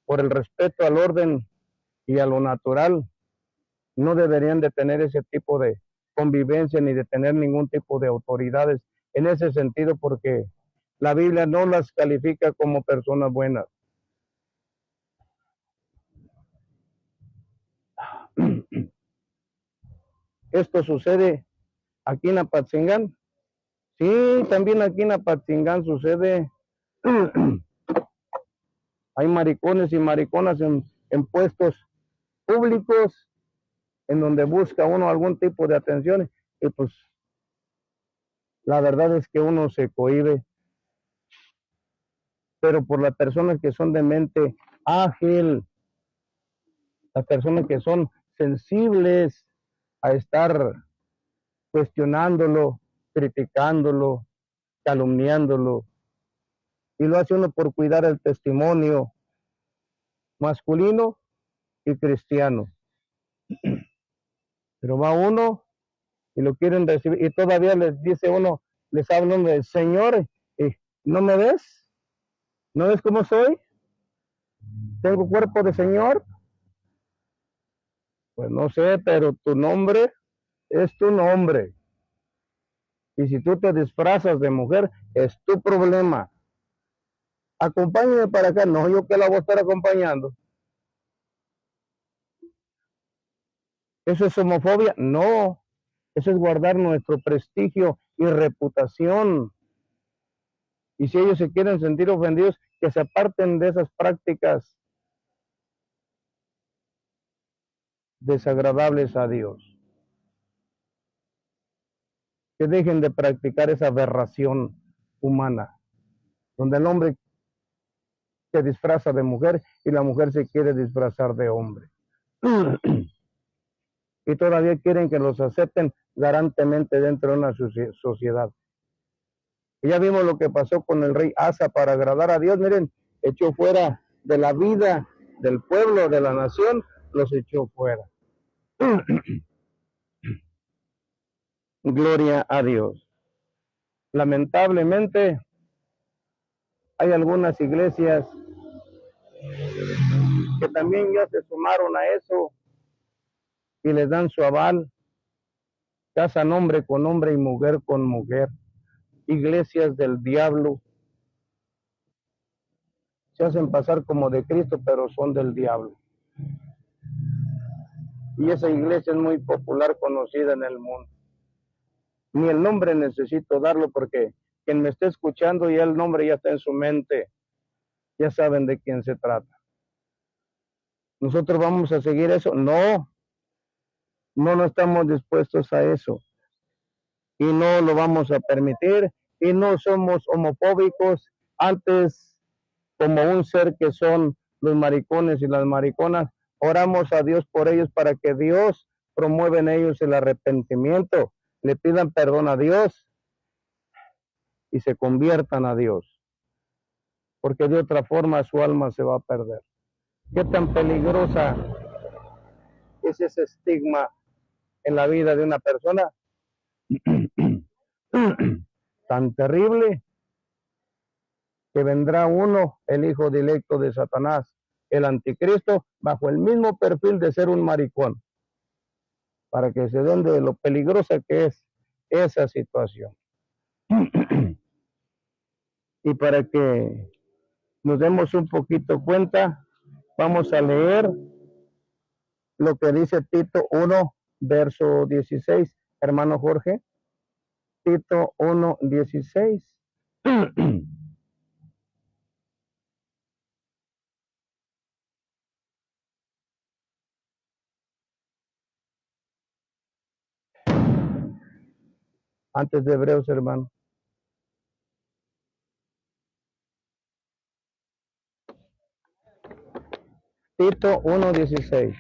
por el respeto al orden y a lo natural, no deberían de tener ese tipo de convivencia ni de tener ningún tipo de autoridades en ese sentido, porque la Biblia no las califica como personas buenas. Esto sucede aquí en Apatzingán. Sí, también aquí en Apatzingán sucede. Hay maricones y mariconas en puestos públicos en donde busca uno algún tipo de atención y pues la verdad es que uno se cohíbe. Pero por las personas que son de mente ágil, las personas que son sensibles a estar cuestionándolo, criticándolo, calumniándolo, y lo hace uno por cuidar el testimonio masculino y cristiano. Pero va uno y lo quieren recibir y todavía les dice uno, les habla uno del Señor, y ¿no me ves? ¿No ves cómo soy? ¿Tengo cuerpo de Señor? Pues no sé, pero tu nombre es tu nombre. Y si tú te disfrazas de mujer, es tu problema. Acompáñame para acá. No, yo que la voy a estar acompañando. ¿Eso es homofobia? No. Eso es guardar nuestro prestigio y reputación. Y si ellos se quieren sentir ofendidos, que se aparten de esas prácticas desagradables a Dios. Que dejen de practicar esa aberración humana, donde el hombre se disfraza de mujer y la mujer se quiere disfrazar de hombre. y todavía quieren que los acepten garantemente dentro de una sociedad. Y ya vimos lo que pasó con el rey Asa para agradar a Dios. Miren, echó fuera de la vida del pueblo, de la nación, los echó fuera. Gloria a Dios. Lamentablemente, hay algunas iglesias que también ya se sumaron a eso y les dan su aval. Casan hombre con hombre y mujer con mujer. Iglesias del diablo. Se hacen pasar como de Cristo, pero son del diablo. Y esa iglesia es muy popular, conocida en el mundo. Ni el nombre necesito darlo porque quien me esté escuchando ya el nombre ya está en su mente. Ya saben de quién se trata. ¿Nosotros vamos a seguir eso? No. No estamos dispuestos a eso. Y no lo vamos a permitir. Y no somos homofóbicos. Antes, como un ser que son los maricones y las mariconas, oramos a Dios por ellos para que Dios promueva en ellos el arrepentimiento, le pidan perdón a Dios y se conviertan a Dios, porque de otra forma su alma se va a perder. ¿Qué tan peligrosa es ese estigma en la vida de una persona? Tan terrible que vendrá uno, el hijo directo de Satanás, el anticristo, bajo el mismo perfil de ser un maricón, para que se den de lo peligrosa que es esa situación. Y para que nos demos un poquito cuenta, vamos a leer lo que dice Tito 1, verso 16. Hermano Jorge, Tito 1, 16. Antes de Hebreos, hermano. Tito 1, 16.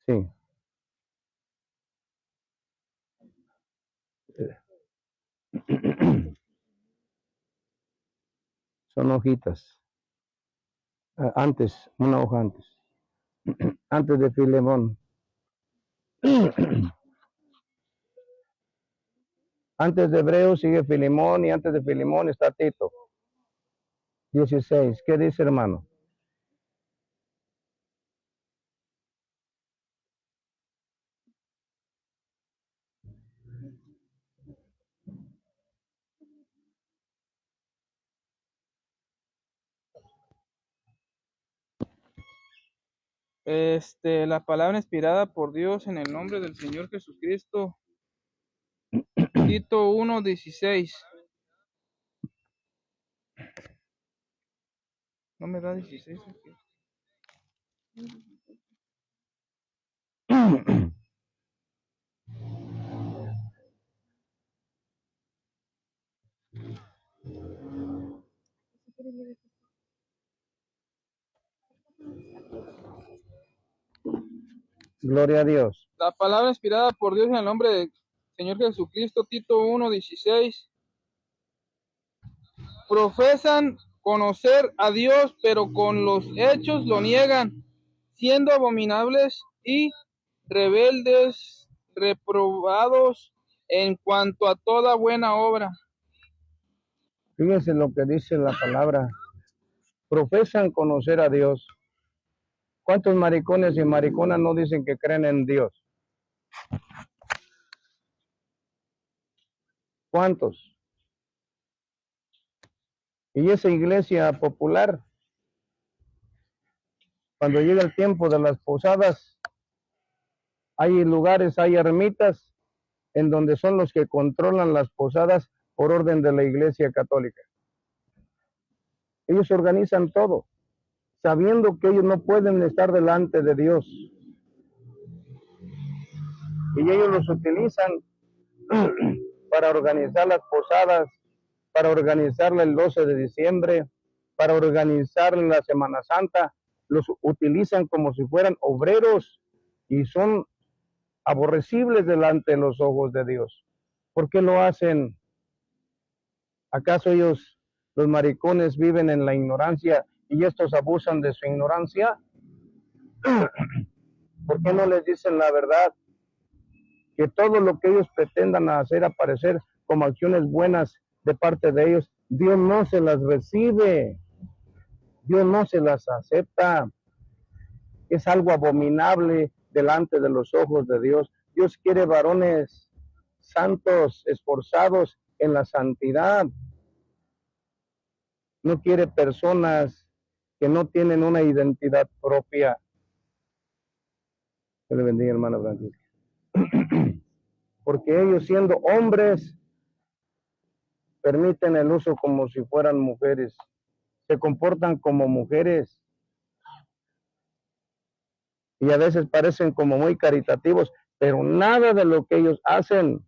Sí. Son hojitas. Antes, una hoja antes. Antes de Filemón. Antes de Hebreos sigue Filemón y antes de Filemón está Tito. 16. ¿Qué dice, hermano? La palabra inspirada por Dios en el nombre del Señor Jesucristo. Tito 1:16. ¿No me da 16? Gloria a Dios. La palabra inspirada por Dios en el nombre del Señor Jesucristo. Tito 1:16. Profesan conocer a Dios, pero con los hechos lo niegan, siendo abominables y rebeldes, reprobados en cuanto a toda buena obra. Fíjense lo que dice la palabra. Profesan conocer a Dios. ¿Cuántos maricones y mariconas no dicen que creen en Dios? ¿Cuántos? Y esa iglesia popular, cuando llega el tiempo de las posadas, hay lugares, hay ermitas, en donde son los que controlan las posadas por orden de la Iglesia Católica. Ellos organizan todo, sabiendo que ellos no pueden estar delante de Dios. Y ellos los utilizan para organizar las posadas para organizarle el 12 de diciembre, para organizarle la Semana Santa. Los utilizan como si fueran obreros y son aborrecibles delante de los ojos de Dios. ¿Por qué lo hacen? ¿Acaso ellos, los maricones, viven en la ignorancia y estos abusan de su ignorancia? ¿Por qué no les dicen la verdad? Que todo lo que ellos pretendan hacer aparecer como acciones buenas de parte de ellos, Dios no se las recibe, Dios no se las acepta. Es algo abominable delante de los ojos de Dios. Dios quiere varones santos, esforzados en la santidad. No quiere personas que no tienen una identidad propia. Que le bendiga, hermana Francisca. Porque ellos, siendo hombres, permiten el uso como si fueran mujeres. Se comportan como mujeres. Y a veces parecen como muy caritativos, pero nada de lo que ellos hacen,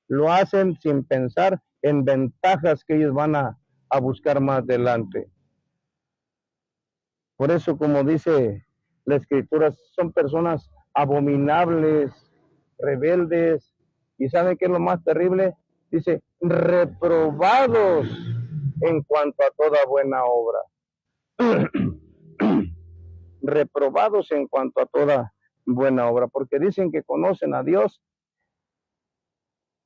lo hacen sin pensar en ventajas que ellos van a buscar más adelante. Por eso, como dice la Escritura, son personas abominables, rebeldes, y ¿saben qué es lo más terrible? Dice, reprobados en cuanto a toda buena obra. Reprobados en cuanto a toda buena obra, porque dicen que conocen a Dios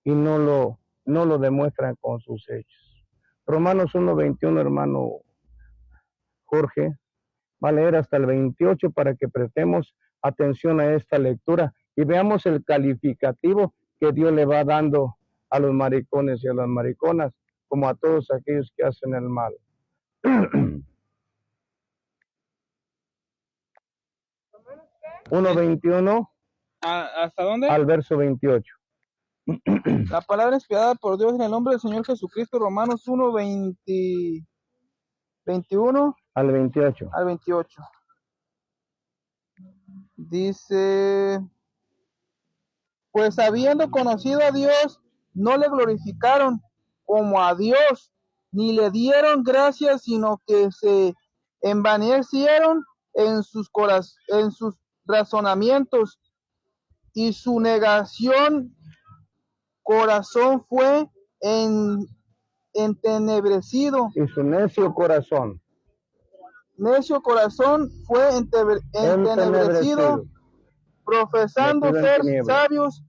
y no lo demuestran con sus hechos. Romanos 1:21, hermano Jorge, va a leer hasta el 28 para que prestemos atención a esta lectura y veamos el calificativo que Dios le va dando a los maricones y a las mariconas, como a todos aquellos que hacen el mal. 1:21 ¿Hasta dónde? al verso 28. La palabra inspirada por Dios en el nombre del Señor Jesucristo, Romanos 1, 21 al 28. al 28. Dice, pues habiendo conocido a Dios, no le glorificaron como a Dios, ni le dieron gracias, sino que se envanecieron en sus razonamientos, y su negación corazón fue entenebrecido. Y su necio corazón Fue entenebrecido, profesando ser sabios,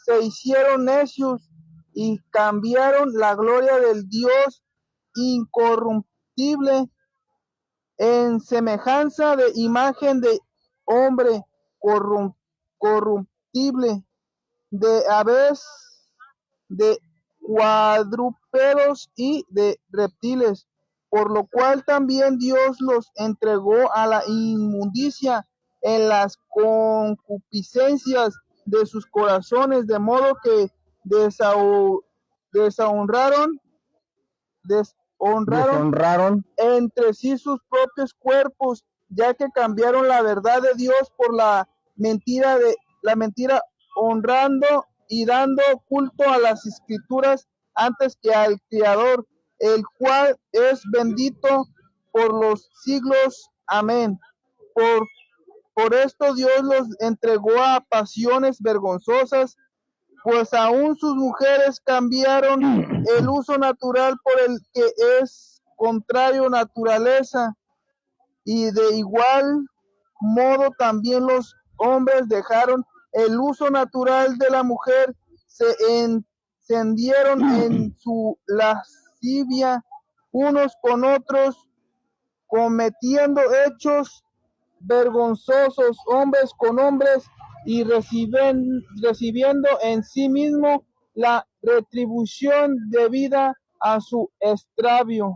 se hicieron necios y cambiaron la gloria del Dios incorruptible en semejanza de imagen de hombre corruptible, de aves, de cuadrúpedos y de reptiles, por lo cual también Dios los entregó a la inmundicia en las concupiscencias de sus corazones, de modo que deshonraron entre sí sus propios cuerpos, ya que cambiaron la verdad de Dios por la mentira, honrando y dando culto a las Escrituras antes que al Creador, el cual es bendito por los siglos. Amén. Por esto Dios los entregó a pasiones vergonzosas, pues aún sus mujeres cambiaron el uso natural por el que es contrario naturaleza, y de igual modo también los hombres dejaron el uso natural de la mujer, se encendieron en su lascivia unos con otros, cometiendo hechos vergonzosos hombres con hombres, y recibiendo en sí mismo la retribución debida a su extravío.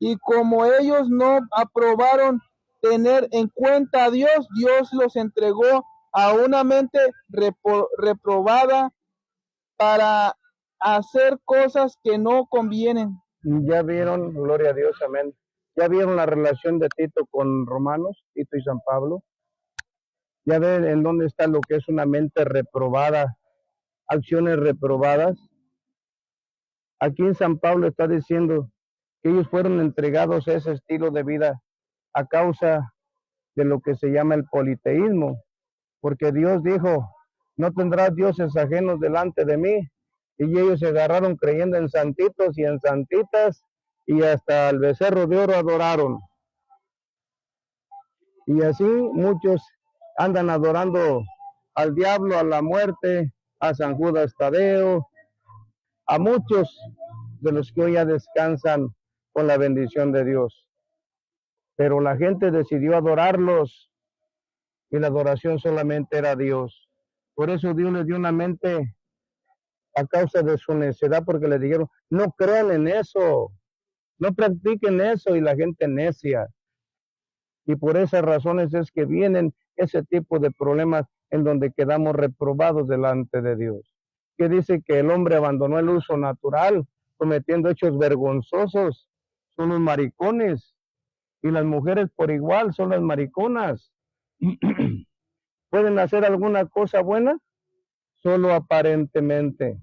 Y como ellos no aprobaron tener en cuenta a Dios, Dios los entregó a una mente reprobada para hacer cosas que no convienen. Ya vieron, gloria a Dios, amén. Ya vieron la relación de Tito con Romanos, Tito y San Pablo. Ya ven en dónde está lo que es una mente reprobada acciones reprobadas. Aquí en San Pablo está diciendo que ellos fueron entregados a ese estilo de vida a causa de lo que se llama el politeísmo, porque Dios dijo, no tendrás dioses ajenos delante de mí, y ellos se agarraron creyendo en santitos y en santitas, y hasta el becerro de oro adoraron. Y así muchos andan adorando al diablo, a la muerte, a San Judas Tadeo, a muchos de los que hoy ya descansan con la bendición de Dios. Pero la gente decidió adorarlos y la adoración solamente era a Dios. Por eso Dios les dio una mente a causa de su necedad, porque le dijeron, no crean en eso, no practiquen eso, y la gente necia. Y por esas razones es que vienen ese tipo de problemas en donde quedamos reprobados delante de Dios. Que dice que el hombre abandonó el uso natural, cometiendo hechos vergonzosos, son los maricones, y las mujeres por igual son las mariconas. ¿Pueden hacer alguna cosa buena? Solo aparentemente,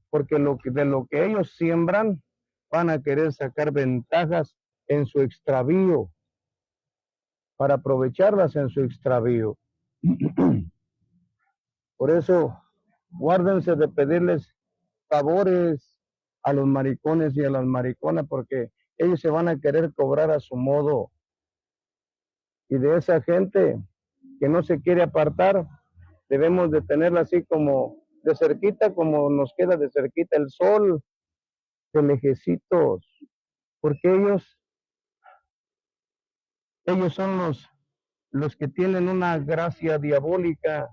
porque de lo que ellos siembran van a querer sacar ventajas en su extravío, para aprovecharlas en su extravío. Por eso, guárdense de pedirles favores a los maricones y a las mariconas, porque ellos se van a querer cobrar a su modo. Y de esa gente que no se quiere apartar, debemos de tenerla así como de cerquita, como nos queda de cerquita el sol, de lejecitos, porque ellos son los que tienen una gracia diabólica.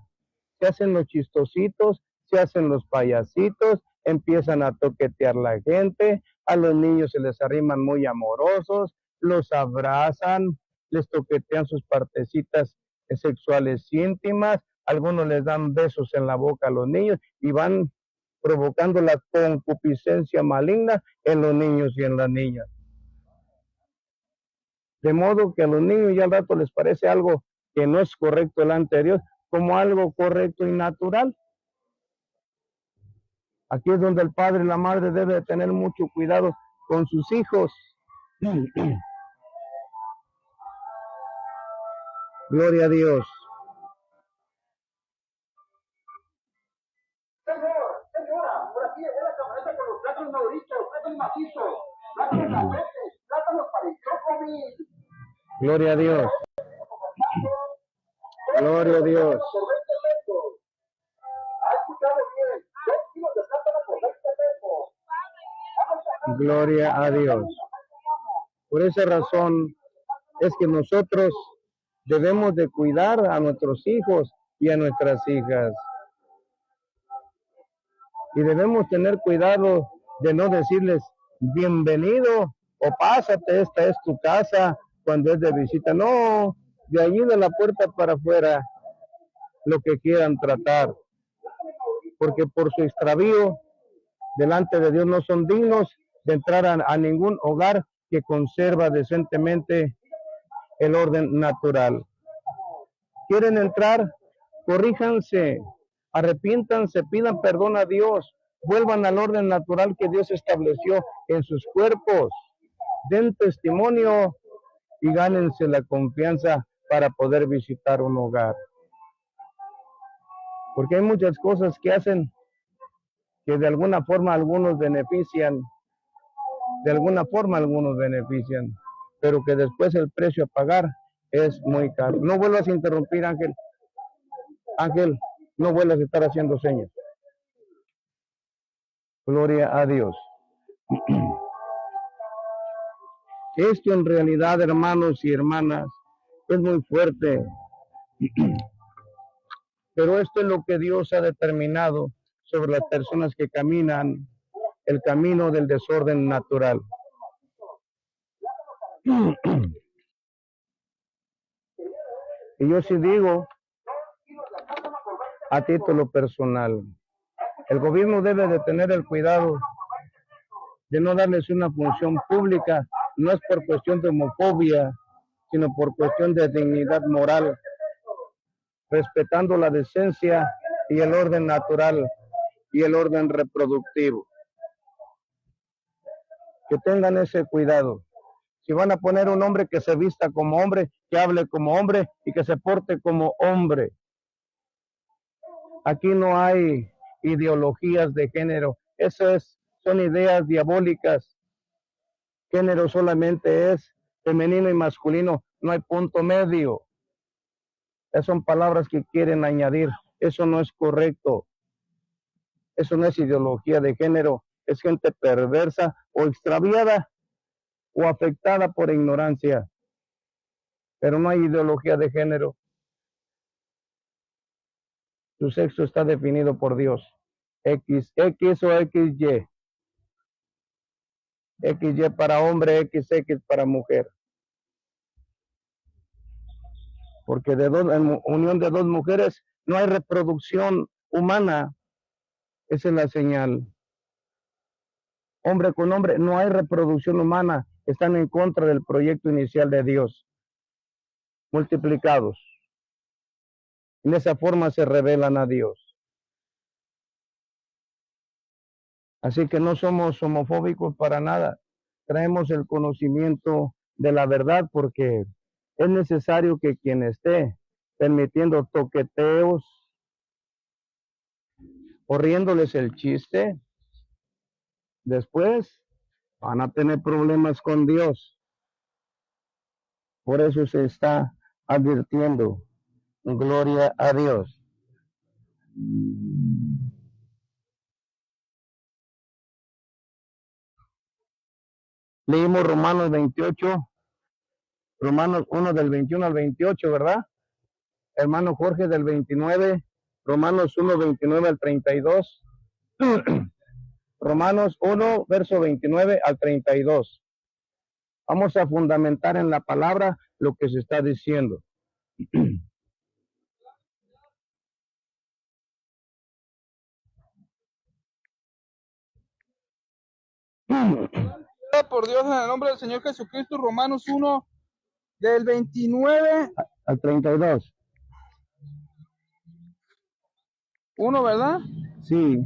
Se hacen los chistositos, se hacen los payasitos, empiezan a toquetear la gente, a los niños se les arriman muy amorosos, los abrazan, les toquetean sus partecitas sexuales íntimas, algunos les dan besos en la boca a los niños y van provocando la concupiscencia maligna en los niños y en las niñas. De modo que a los niños ya al rato les parece algo que no es correcto delante de Dios, como algo correcto y natural. Aquí es donde el padre y la madre deben tener mucho cuidado con sus hijos. Gloria a Dios. Señora, por aquí llegó la camioneta con los plátanos maduritos, plátanos macizos, plátanos cabetes, plátanos para el chocomil. Gloria a Dios. Gloria a Dios. ¿Ha escuchado bien? 2 kilos de plátano por 20 pesos. Gloria a Dios. Por esa razón es que nosotros debemos de cuidar a nuestros hijos y a nuestras hijas. Y debemos tener cuidado de no decirles bienvenido o pásate, esta es tu casa cuando es de visita. No, de allí de la puerta para afuera, lo que quieran tratar. Porque por su extravío delante de Dios no son dignos de entrar a ningún hogar que conserva decentemente el orden natural. ¿Quieren entrar? Corríjanse, arrepiéntanse, pidan perdón a Dios, vuelvan al orden natural que Dios estableció en sus cuerpos, den testimonio y gánense la confianza para poder visitar un hogar. Porque hay muchas cosas que hacen que de alguna forma algunos benefician, pero que después el precio a pagar es muy caro. No vuelvas a interrumpir, Ángel. Ángel, no vuelvas a estar haciendo señas. Gloria a Dios. Esto en realidad, hermanos y hermanas, es muy fuerte. Pero esto es lo que Dios ha determinado sobre las personas que caminan el camino del desorden natural. Y yo sí digo, a título personal, el gobierno debe de tener el cuidado de no darles una función pública, no es por cuestión de homofobia, sino por cuestión de dignidad moral, respetando la decencia y el orden natural y el orden reproductivo. Que tengan ese cuidado. Si van a poner un hombre, que se vista como hombre, que hable como hombre y que se porte como hombre. Aquí no hay ideologías de género. Son ideas diabólicas. Género solamente es femenino y masculino. No hay punto medio. Esas son palabras que quieren añadir. Eso no es correcto. Eso no es ideología de género. Es gente perversa o extraviada o afectada por ignorancia. Pero no hay ideología de género. Su sexo está definido por Dios. XX o XY. XY para hombre, XX para mujer. Porque en unión de dos mujeres no hay reproducción humana. Esa es la señal. Hombre con hombre, no hay reproducción humana. Están en contra del proyecto inicial de Dios. Multiplicados. En esa forma se revelan a Dios. Así que no somos homofóbicos para nada. Traemos el conocimiento de la verdad, porque es necesario que quien esté permitiendo toqueteos o riéndoles el chiste, después van a tener problemas con Dios. Por eso se está advirtiendo. Gloria a Dios. Leímos Romanos 28, Romanos 1 del 21 al 28, ¿verdad? Hermano Jorge del 29, Romanos 1, 29 al 32. Romanos 1, verso 29 al 32. Vamos a fundamentar en la palabra lo que se está diciendo. Por Dios, en el nombre del Señor Jesucristo, Romanos 1, del 29 al 32. 1, ¿verdad? Sí.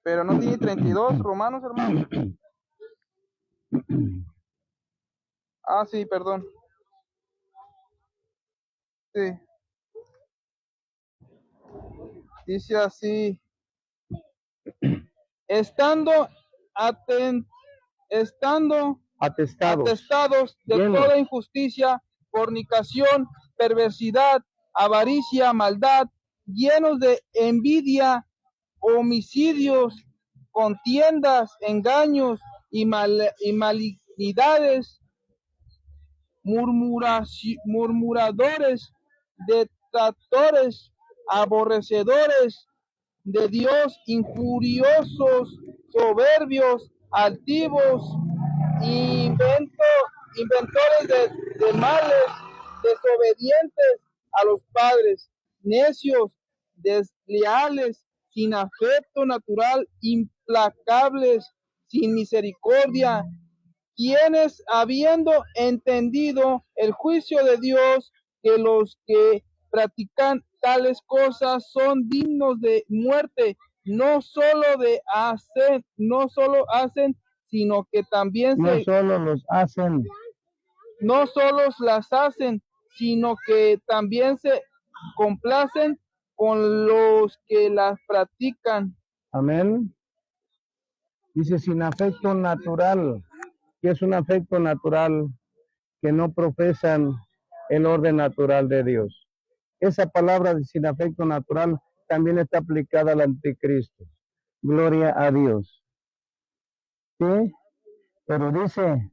Pero no tiene 32, Romanos, hermano. Ah, sí, perdón. Sí. Dice así: estando atestados de toda injusticia, fornicación, perversidad, avaricia, maldad, llenos de envidia, homicidios, contiendas, engaños y malignidades, murmuradores, detractores, aborrecedores de Dios, injuriosos, soberbios, altivos, inventores de males, desobedientes a los padres, necios, desleales, sin afecto natural, implacables, sin misericordia, quienes, habiendo entendido el juicio de Dios, que los que practican tales cosas son dignos de muerte, no solo hacen, sino que también no solo las hacen, sino que también se complacen con los que las practican. Amén. Dice sin afecto natural. ¿Qué es un afecto natural? Que no profesan el orden natural de Dios. Esa palabra de sin afecto natural también está aplicada al anticristo. Gloria a Dios. ¿Sí? Pero dice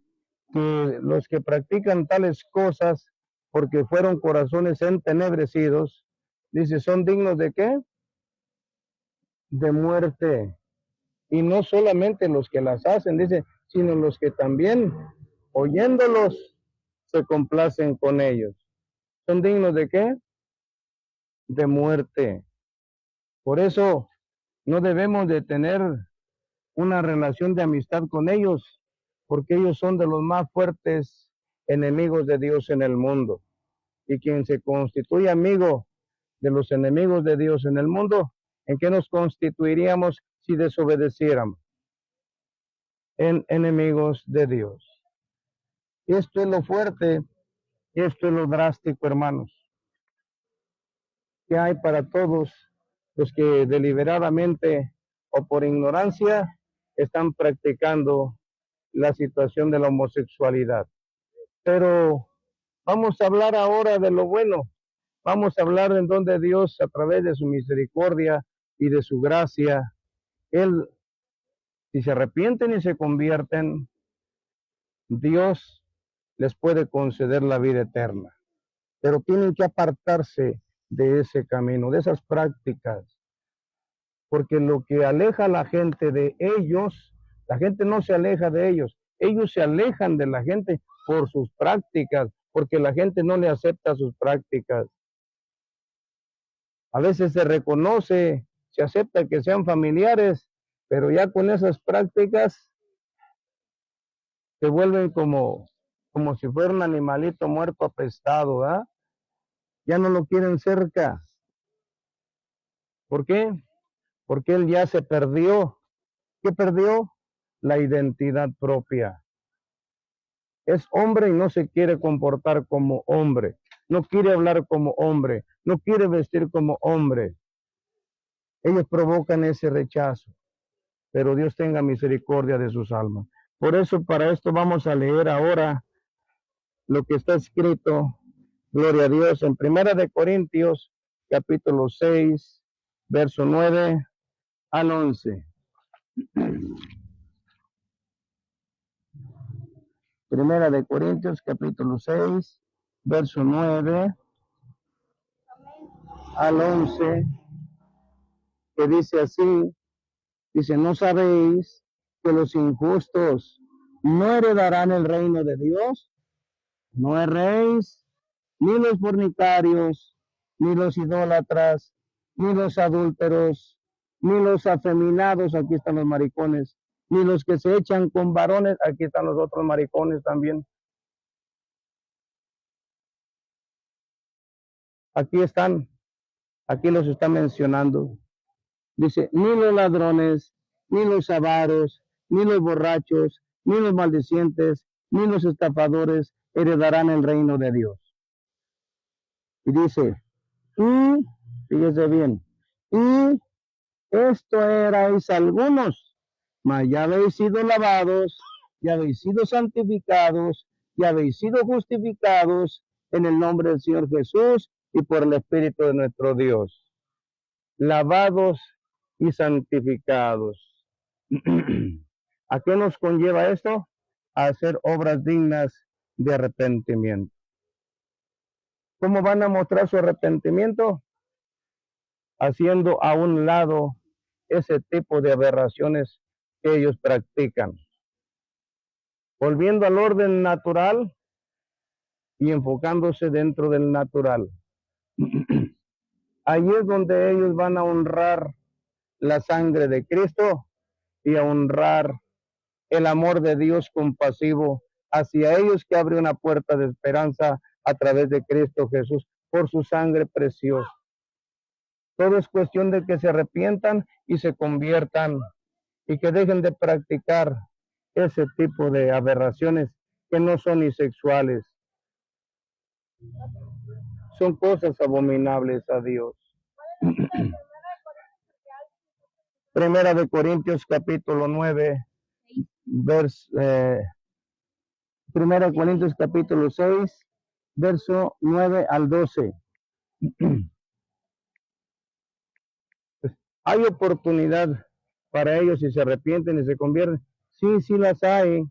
que los que practican tales cosas, porque fueron corazones entenebrecidos, dice, ¿son dignos de qué? De muerte. Y no solamente los que las hacen, dice, sino los que también, oyéndolos, se complacen con ellos. ¿Son dignos de qué? De muerte. Por eso no debemos de tener una relación de amistad con ellos, porque ellos son de los más fuertes enemigos de Dios en el mundo. Y quien se constituye amigo de los enemigos de Dios en el mundo, ¿en qué nos constituiríamos si desobedeciéramos? En enemigos de Dios. Esto es lo fuerte, esto es lo drástico, hermanos, que hay para todos los que deliberadamente o por ignorancia están practicando la situación de la homosexualidad. Pero vamos a hablar ahora de lo bueno. Vamos a hablar en donde Dios, a través de su misericordia y de su gracia, Él, si se arrepienten y se convierten, Dios les puede conceder la vida eterna. Pero tienen que apartarse de ese camino, de esas prácticas. Porque lo que aleja a la gente de ellos, la gente no se aleja de ellos se alejan de la gente por sus prácticas, porque la gente no le acepta sus prácticas. A veces se reconoce, se acepta que sean familiares, pero ya con esas prácticas se vuelven como si fuera un animalito muerto apestado, ¿verdad? Ya no lo quieren cerca. ¿Por qué? Porque él ya se perdió. ¿Qué perdió? La identidad propia. Es hombre y no se quiere comportar como hombre. No quiere hablar como hombre. No quiere vestir como hombre. Ellos provocan ese rechazo. Pero Dios tenga misericordia de sus almas. Por eso, para esto vamos a leer ahora lo que está escrito, gloria a Dios, en 1 de Corintios, capítulo 6, verso 9 al 11. 1 de Corintios, capítulo 6, verso 9 al 11, que dice así, dice, ¿no sabéis que los injustos no heredarán el reino de Dios? No erréis, ni los fornicarios, ni los idólatras, ni los adúlteros, ni los afeminados, aquí están los maricones, ni los que se echan con varones, aquí están los otros maricones también. Aquí están, aquí los está mencionando. Dice, ni los ladrones, ni los avaros, ni los borrachos, ni los maldicientes, ni los estafadores heredarán el reino de Dios. Y dice, y, fíjese bien, y esto erais algunos, mas ya habéis sido lavados, ya habéis sido santificados, ya habéis sido justificados en el nombre del Señor Jesús y por el Espíritu de nuestro Dios. Lavados y santificados. ¿A qué nos conlleva esto? A hacer obras dignas de arrepentimiento. ¿Cómo van a mostrar su arrepentimiento? Haciendo a un lado ese tipo de aberraciones que ellos practican. Volviendo al orden natural y enfocándose dentro del natural. Ahí es donde ellos van a honrar la sangre de Cristo y a honrar el amor de Dios compasivo hacia ellos, que abre una puerta de esperanza a través de Cristo Jesús por su sangre preciosa. Todo es cuestión de que se arrepientan y se conviertan y que dejen de practicar ese tipo de aberraciones que no son ni sexuales. Son cosas abominables a Dios. Primera de Corintios capítulo 9, Primera de Corintios capítulo 6, verso 9 al 12. ¿Hay oportunidad para ellos si se arrepienten y se convierten? Sí, sí las hay.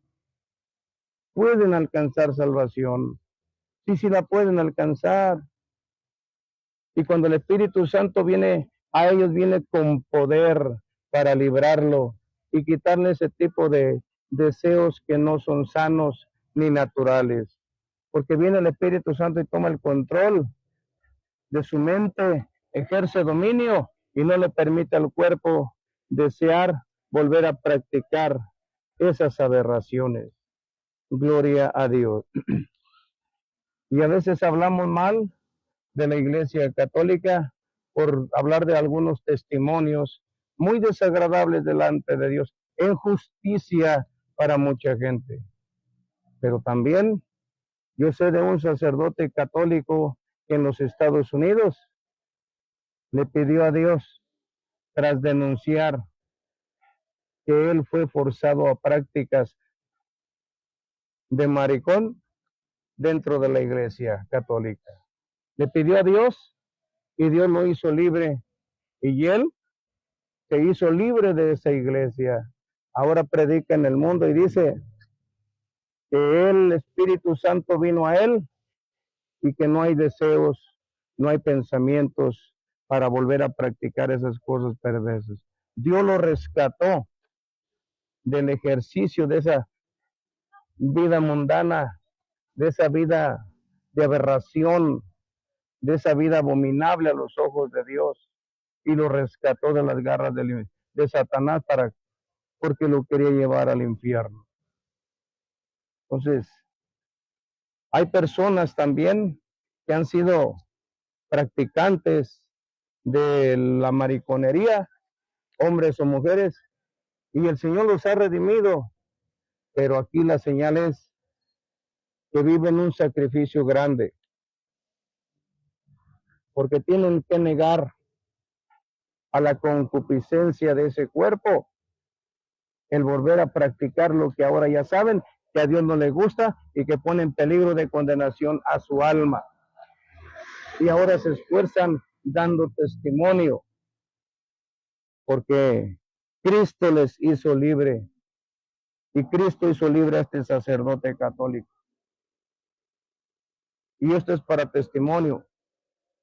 Pueden alcanzar salvación. Sí la pueden alcanzar. Y cuando el Espíritu Santo viene a ellos, viene con poder para librarlo y quitarle ese tipo de deseos que no son sanos ni naturales. Porque viene el Espíritu Santo y toma el control de su mente, ejerce dominio y no le permite al cuerpo desear volver a practicar esas aberraciones. Gloria a Dios. Y a veces hablamos mal de la Iglesia Católica por hablar de algunos testimonios muy desagradables delante de Dios, en justicia para mucha gente. Pero también yo sé de un sacerdote católico que en los Estados Unidos le pidió a Dios, tras denunciar que él fue forzado a prácticas de maricón dentro de la Iglesia Católica. Le pidió a Dios y Dios lo hizo libre. Y él se hizo libre de esa iglesia. Ahora predica en el mundo y dice que el Espíritu Santo vino a él y que no hay deseos, no hay pensamientos para volver a practicar esas cosas perversas. Dios lo rescató del ejercicio de esa vida mundana, de esa vida de aberración, de esa vida abominable a los ojos de Dios, y lo rescató de las garras de Satanás porque lo quería llevar al infierno. Entonces, hay personas también que han sido practicantes de la mariconería, hombres o mujeres, y el Señor los ha redimido, pero aquí la señal es que viven un sacrificio grande, porque tienen que negar a la concupiscencia de ese cuerpo el volver a practicar lo que ahora ya saben que a Dios no le gusta y que pone en peligro de condenación a su alma. Y ahora se esfuerzan dando testimonio porque Cristo les hizo libre y Cristo hizo libre a este sacerdote católico. Y esto es para testimonio,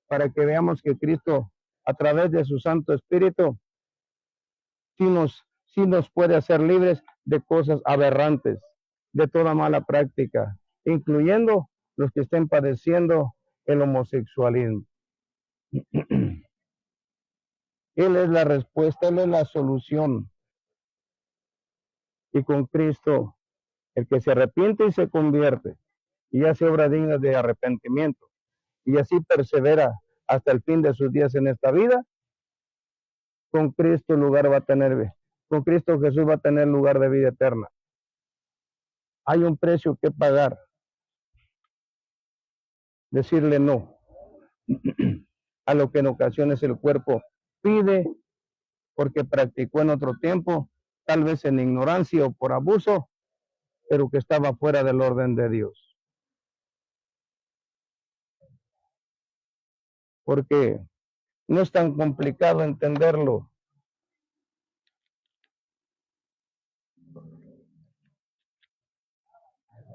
para que veamos que Cristo, a través de su Santo Espíritu, sí nos puede hacer libres de cosas aberrantes, de toda mala práctica, incluyendo los que estén padeciendo el homosexualismo. Él es la respuesta, Él es la solución. Y con Cristo, el que se arrepiente y se convierte, y hace obra digna de arrepentimiento, y así persevera hasta el fin de sus días en esta vida, con Cristo lugar va a tener, con Cristo Jesús va a tener lugar de vida eterna. Hay un precio que pagar. Decirle no a lo que en ocasiones el cuerpo pide porque practicó en otro tiempo, tal vez en ignorancia o por abuso, pero que estaba fuera del orden de Dios. Porque no es tan complicado entenderlo.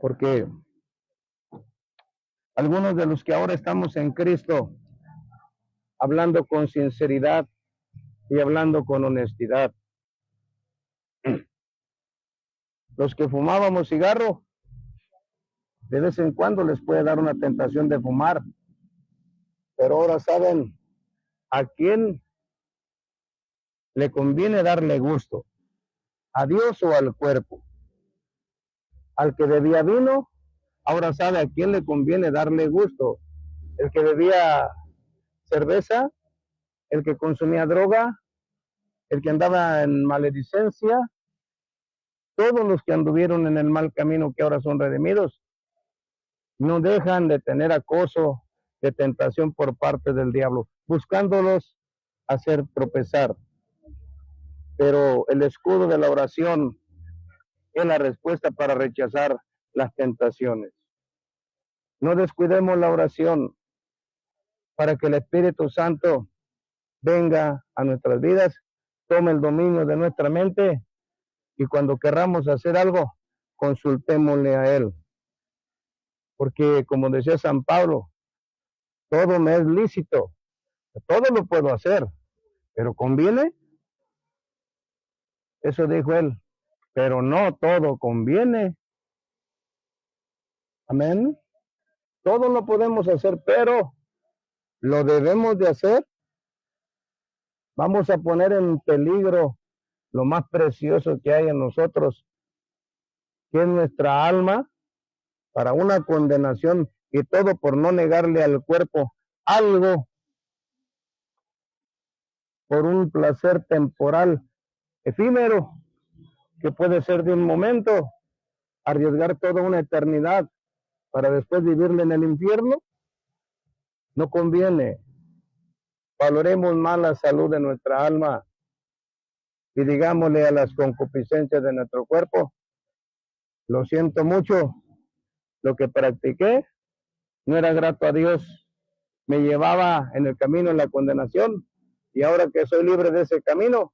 Porque algunos de los que ahora estamos en Cristo, hablando con sinceridad y hablando con honestidad, los que fumábamos cigarro, de vez en cuando les puede dar una tentación de fumar, pero ahora saben a quién le conviene darle gusto, a Dios o al cuerpo. Al que bebía vino, ahora sabe a quién le conviene darle gusto. El que bebía cerveza, el que consumía droga, el que andaba en maledicencia, todos los que anduvieron en el mal camino que ahora son redimidos, no dejan de tener acoso, de tentación por parte del diablo, buscándolos hacer tropezar. Pero el escudo de la oración es la respuesta para rechazar las tentaciones. No descuidemos la oración para que el Espíritu Santo venga a nuestras vidas, tome el dominio de nuestra mente y cuando querramos hacer algo, consultémosle a Él. Porque como decía San Pablo, todo me es lícito, todo lo puedo hacer, pero ¿conviene? Eso dijo él, pero no todo conviene. Amén. Todo lo podemos hacer, pero lo debemos de hacer. Vamos a poner en peligro lo más precioso que hay en nosotros, que es nuestra alma, para una condenación y todo por no negarle al cuerpo algo por un placer temporal, efímero, que puede ser de un momento, arriesgar toda una eternidad para después vivirle en el infierno, no conviene. Valoremos más la salud de nuestra alma y digámosle a las concupiscencias de nuestro cuerpo, lo siento mucho, lo que practiqué no era grato a Dios, me llevaba en el camino de la condenación y ahora que soy libre de ese camino,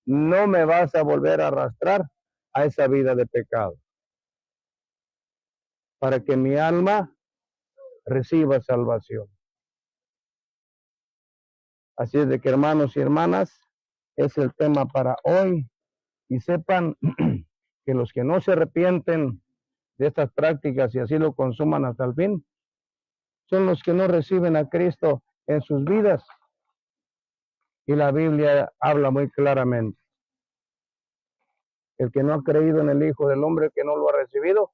no me vas a volver a arrastrar a esa vida de pecado, para que mi alma reciba salvación. Así es de que, hermanos y hermanas, es el tema para hoy, y sepan que los que no se arrepienten de estas prácticas y así lo consuman hasta el fin, son los que no reciben a Cristo en sus vidas. Y la Biblia habla muy claramente. El que no ha creído en el Hijo del Hombre, el que no lo ha recibido,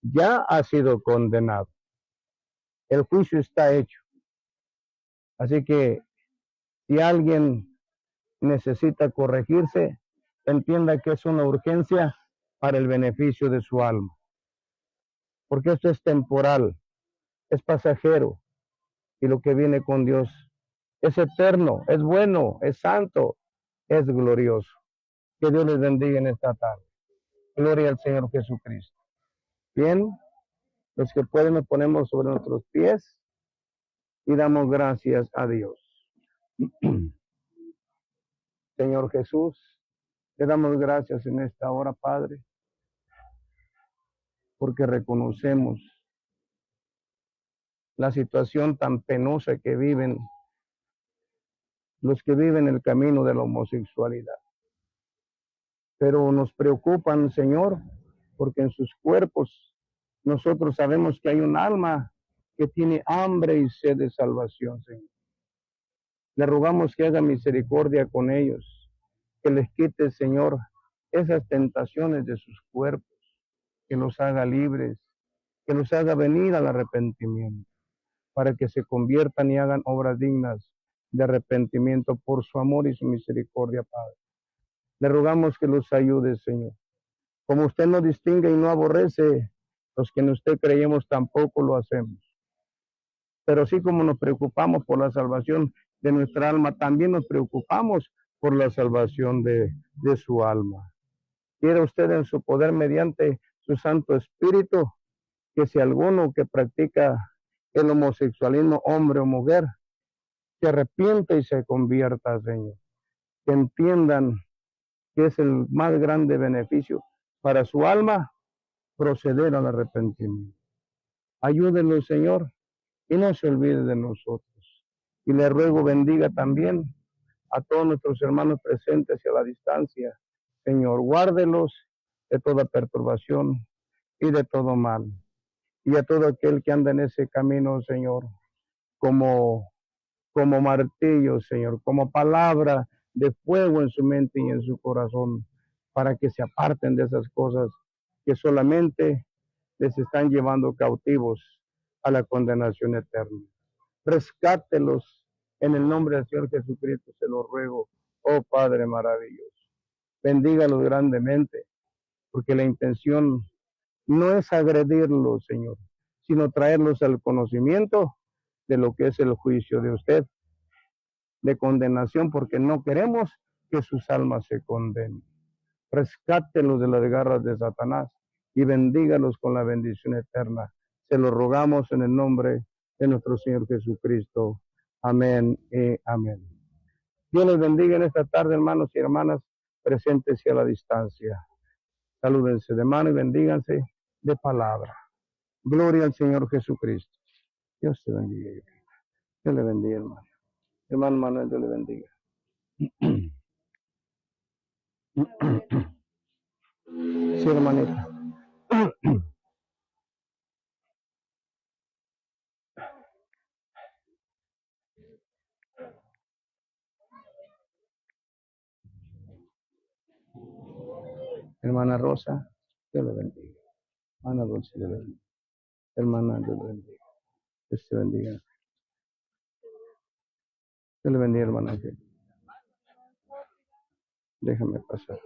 ya ha sido condenado. El juicio está hecho. Así que si alguien necesita corregirse, entienda que es una urgencia para el beneficio de su alma. Porque esto es temporal, es pasajero, y lo que viene con Dios es eterno, es bueno, es santo, es glorioso. Que Dios les bendiga en esta tarde. Gloria al Señor Jesucristo. Bien, los que pueden nos ponemos sobre nuestros pies y damos gracias a Dios. Señor Jesús, te damos gracias en esta hora, Padre, porque reconocemos la situación tan penosa que viven los que viven el camino de la homosexualidad. Pero nos preocupan, Señor, porque en sus cuerpos nosotros sabemos que hay un alma que tiene hambre y sed de salvación, Señor. Le rogamos que haga misericordia con ellos, que les quite, Señor, esas tentaciones de sus cuerpos, que los haga libres, que los haga venir al arrepentimiento, para que se conviertan y hagan obras dignas de arrepentimiento por su amor y su misericordia, Padre. Le rogamos que los ayude, Señor. Como usted no distingue y no aborrece, los que en usted creemos tampoco lo hacemos. Pero así como nos preocupamos por la salvación de nuestra alma, también nos preocupamos por la salvación de su alma. Quiera usted en su poder mediante su Santo Espíritu, que si alguno que practica el homosexualismo, hombre o mujer, se arrepiente y se convierta, Señor. Que entiendan que es el más grande beneficio para su alma proceder al arrepentimiento. Ayúdenlo, Señor, y no se olvide de nosotros. Y le ruego bendiga también a todos nuestros hermanos presentes y a la distancia. Señor, guárdelos de toda perturbación y de todo mal. Y a todo aquel que anda en ese camino, Señor, como martillo, Señor, como palabra de fuego en su mente y en su corazón, para que se aparten de esas cosas que solamente les están llevando cautivos a la condenación eterna. Rescátelos en el nombre del Señor Jesucristo, se lo ruego, oh Padre maravilloso. Bendígalos grandemente, porque la intención no es agredirlos, Señor, sino traerlos al conocimiento de lo que es el juicio de usted, de condenación, porque no queremos que sus almas se condenen. Rescátelos de las garras de Satanás y bendígalos con la bendición eterna. Se lo rogamos en el nombre de nuestro Señor Jesucristo. Amén y amén. Dios les bendiga en esta tarde, hermanos y hermanas, presentes y a la distancia. Salúdense de mano y bendíganse de palabra. Gloria al Señor Jesucristo. Dios te bendiga. Dios le bendiga, hermano. Hermano Manuel, Dios le bendiga. Sí, hermanita. Hermana Rosa, Dios le bendiga. Hermana Dulce, Dios le bendiga. Hermana, Dios le bendiga. Dios te bendiga. Dios le bendiga, hermana. Déjame pasar.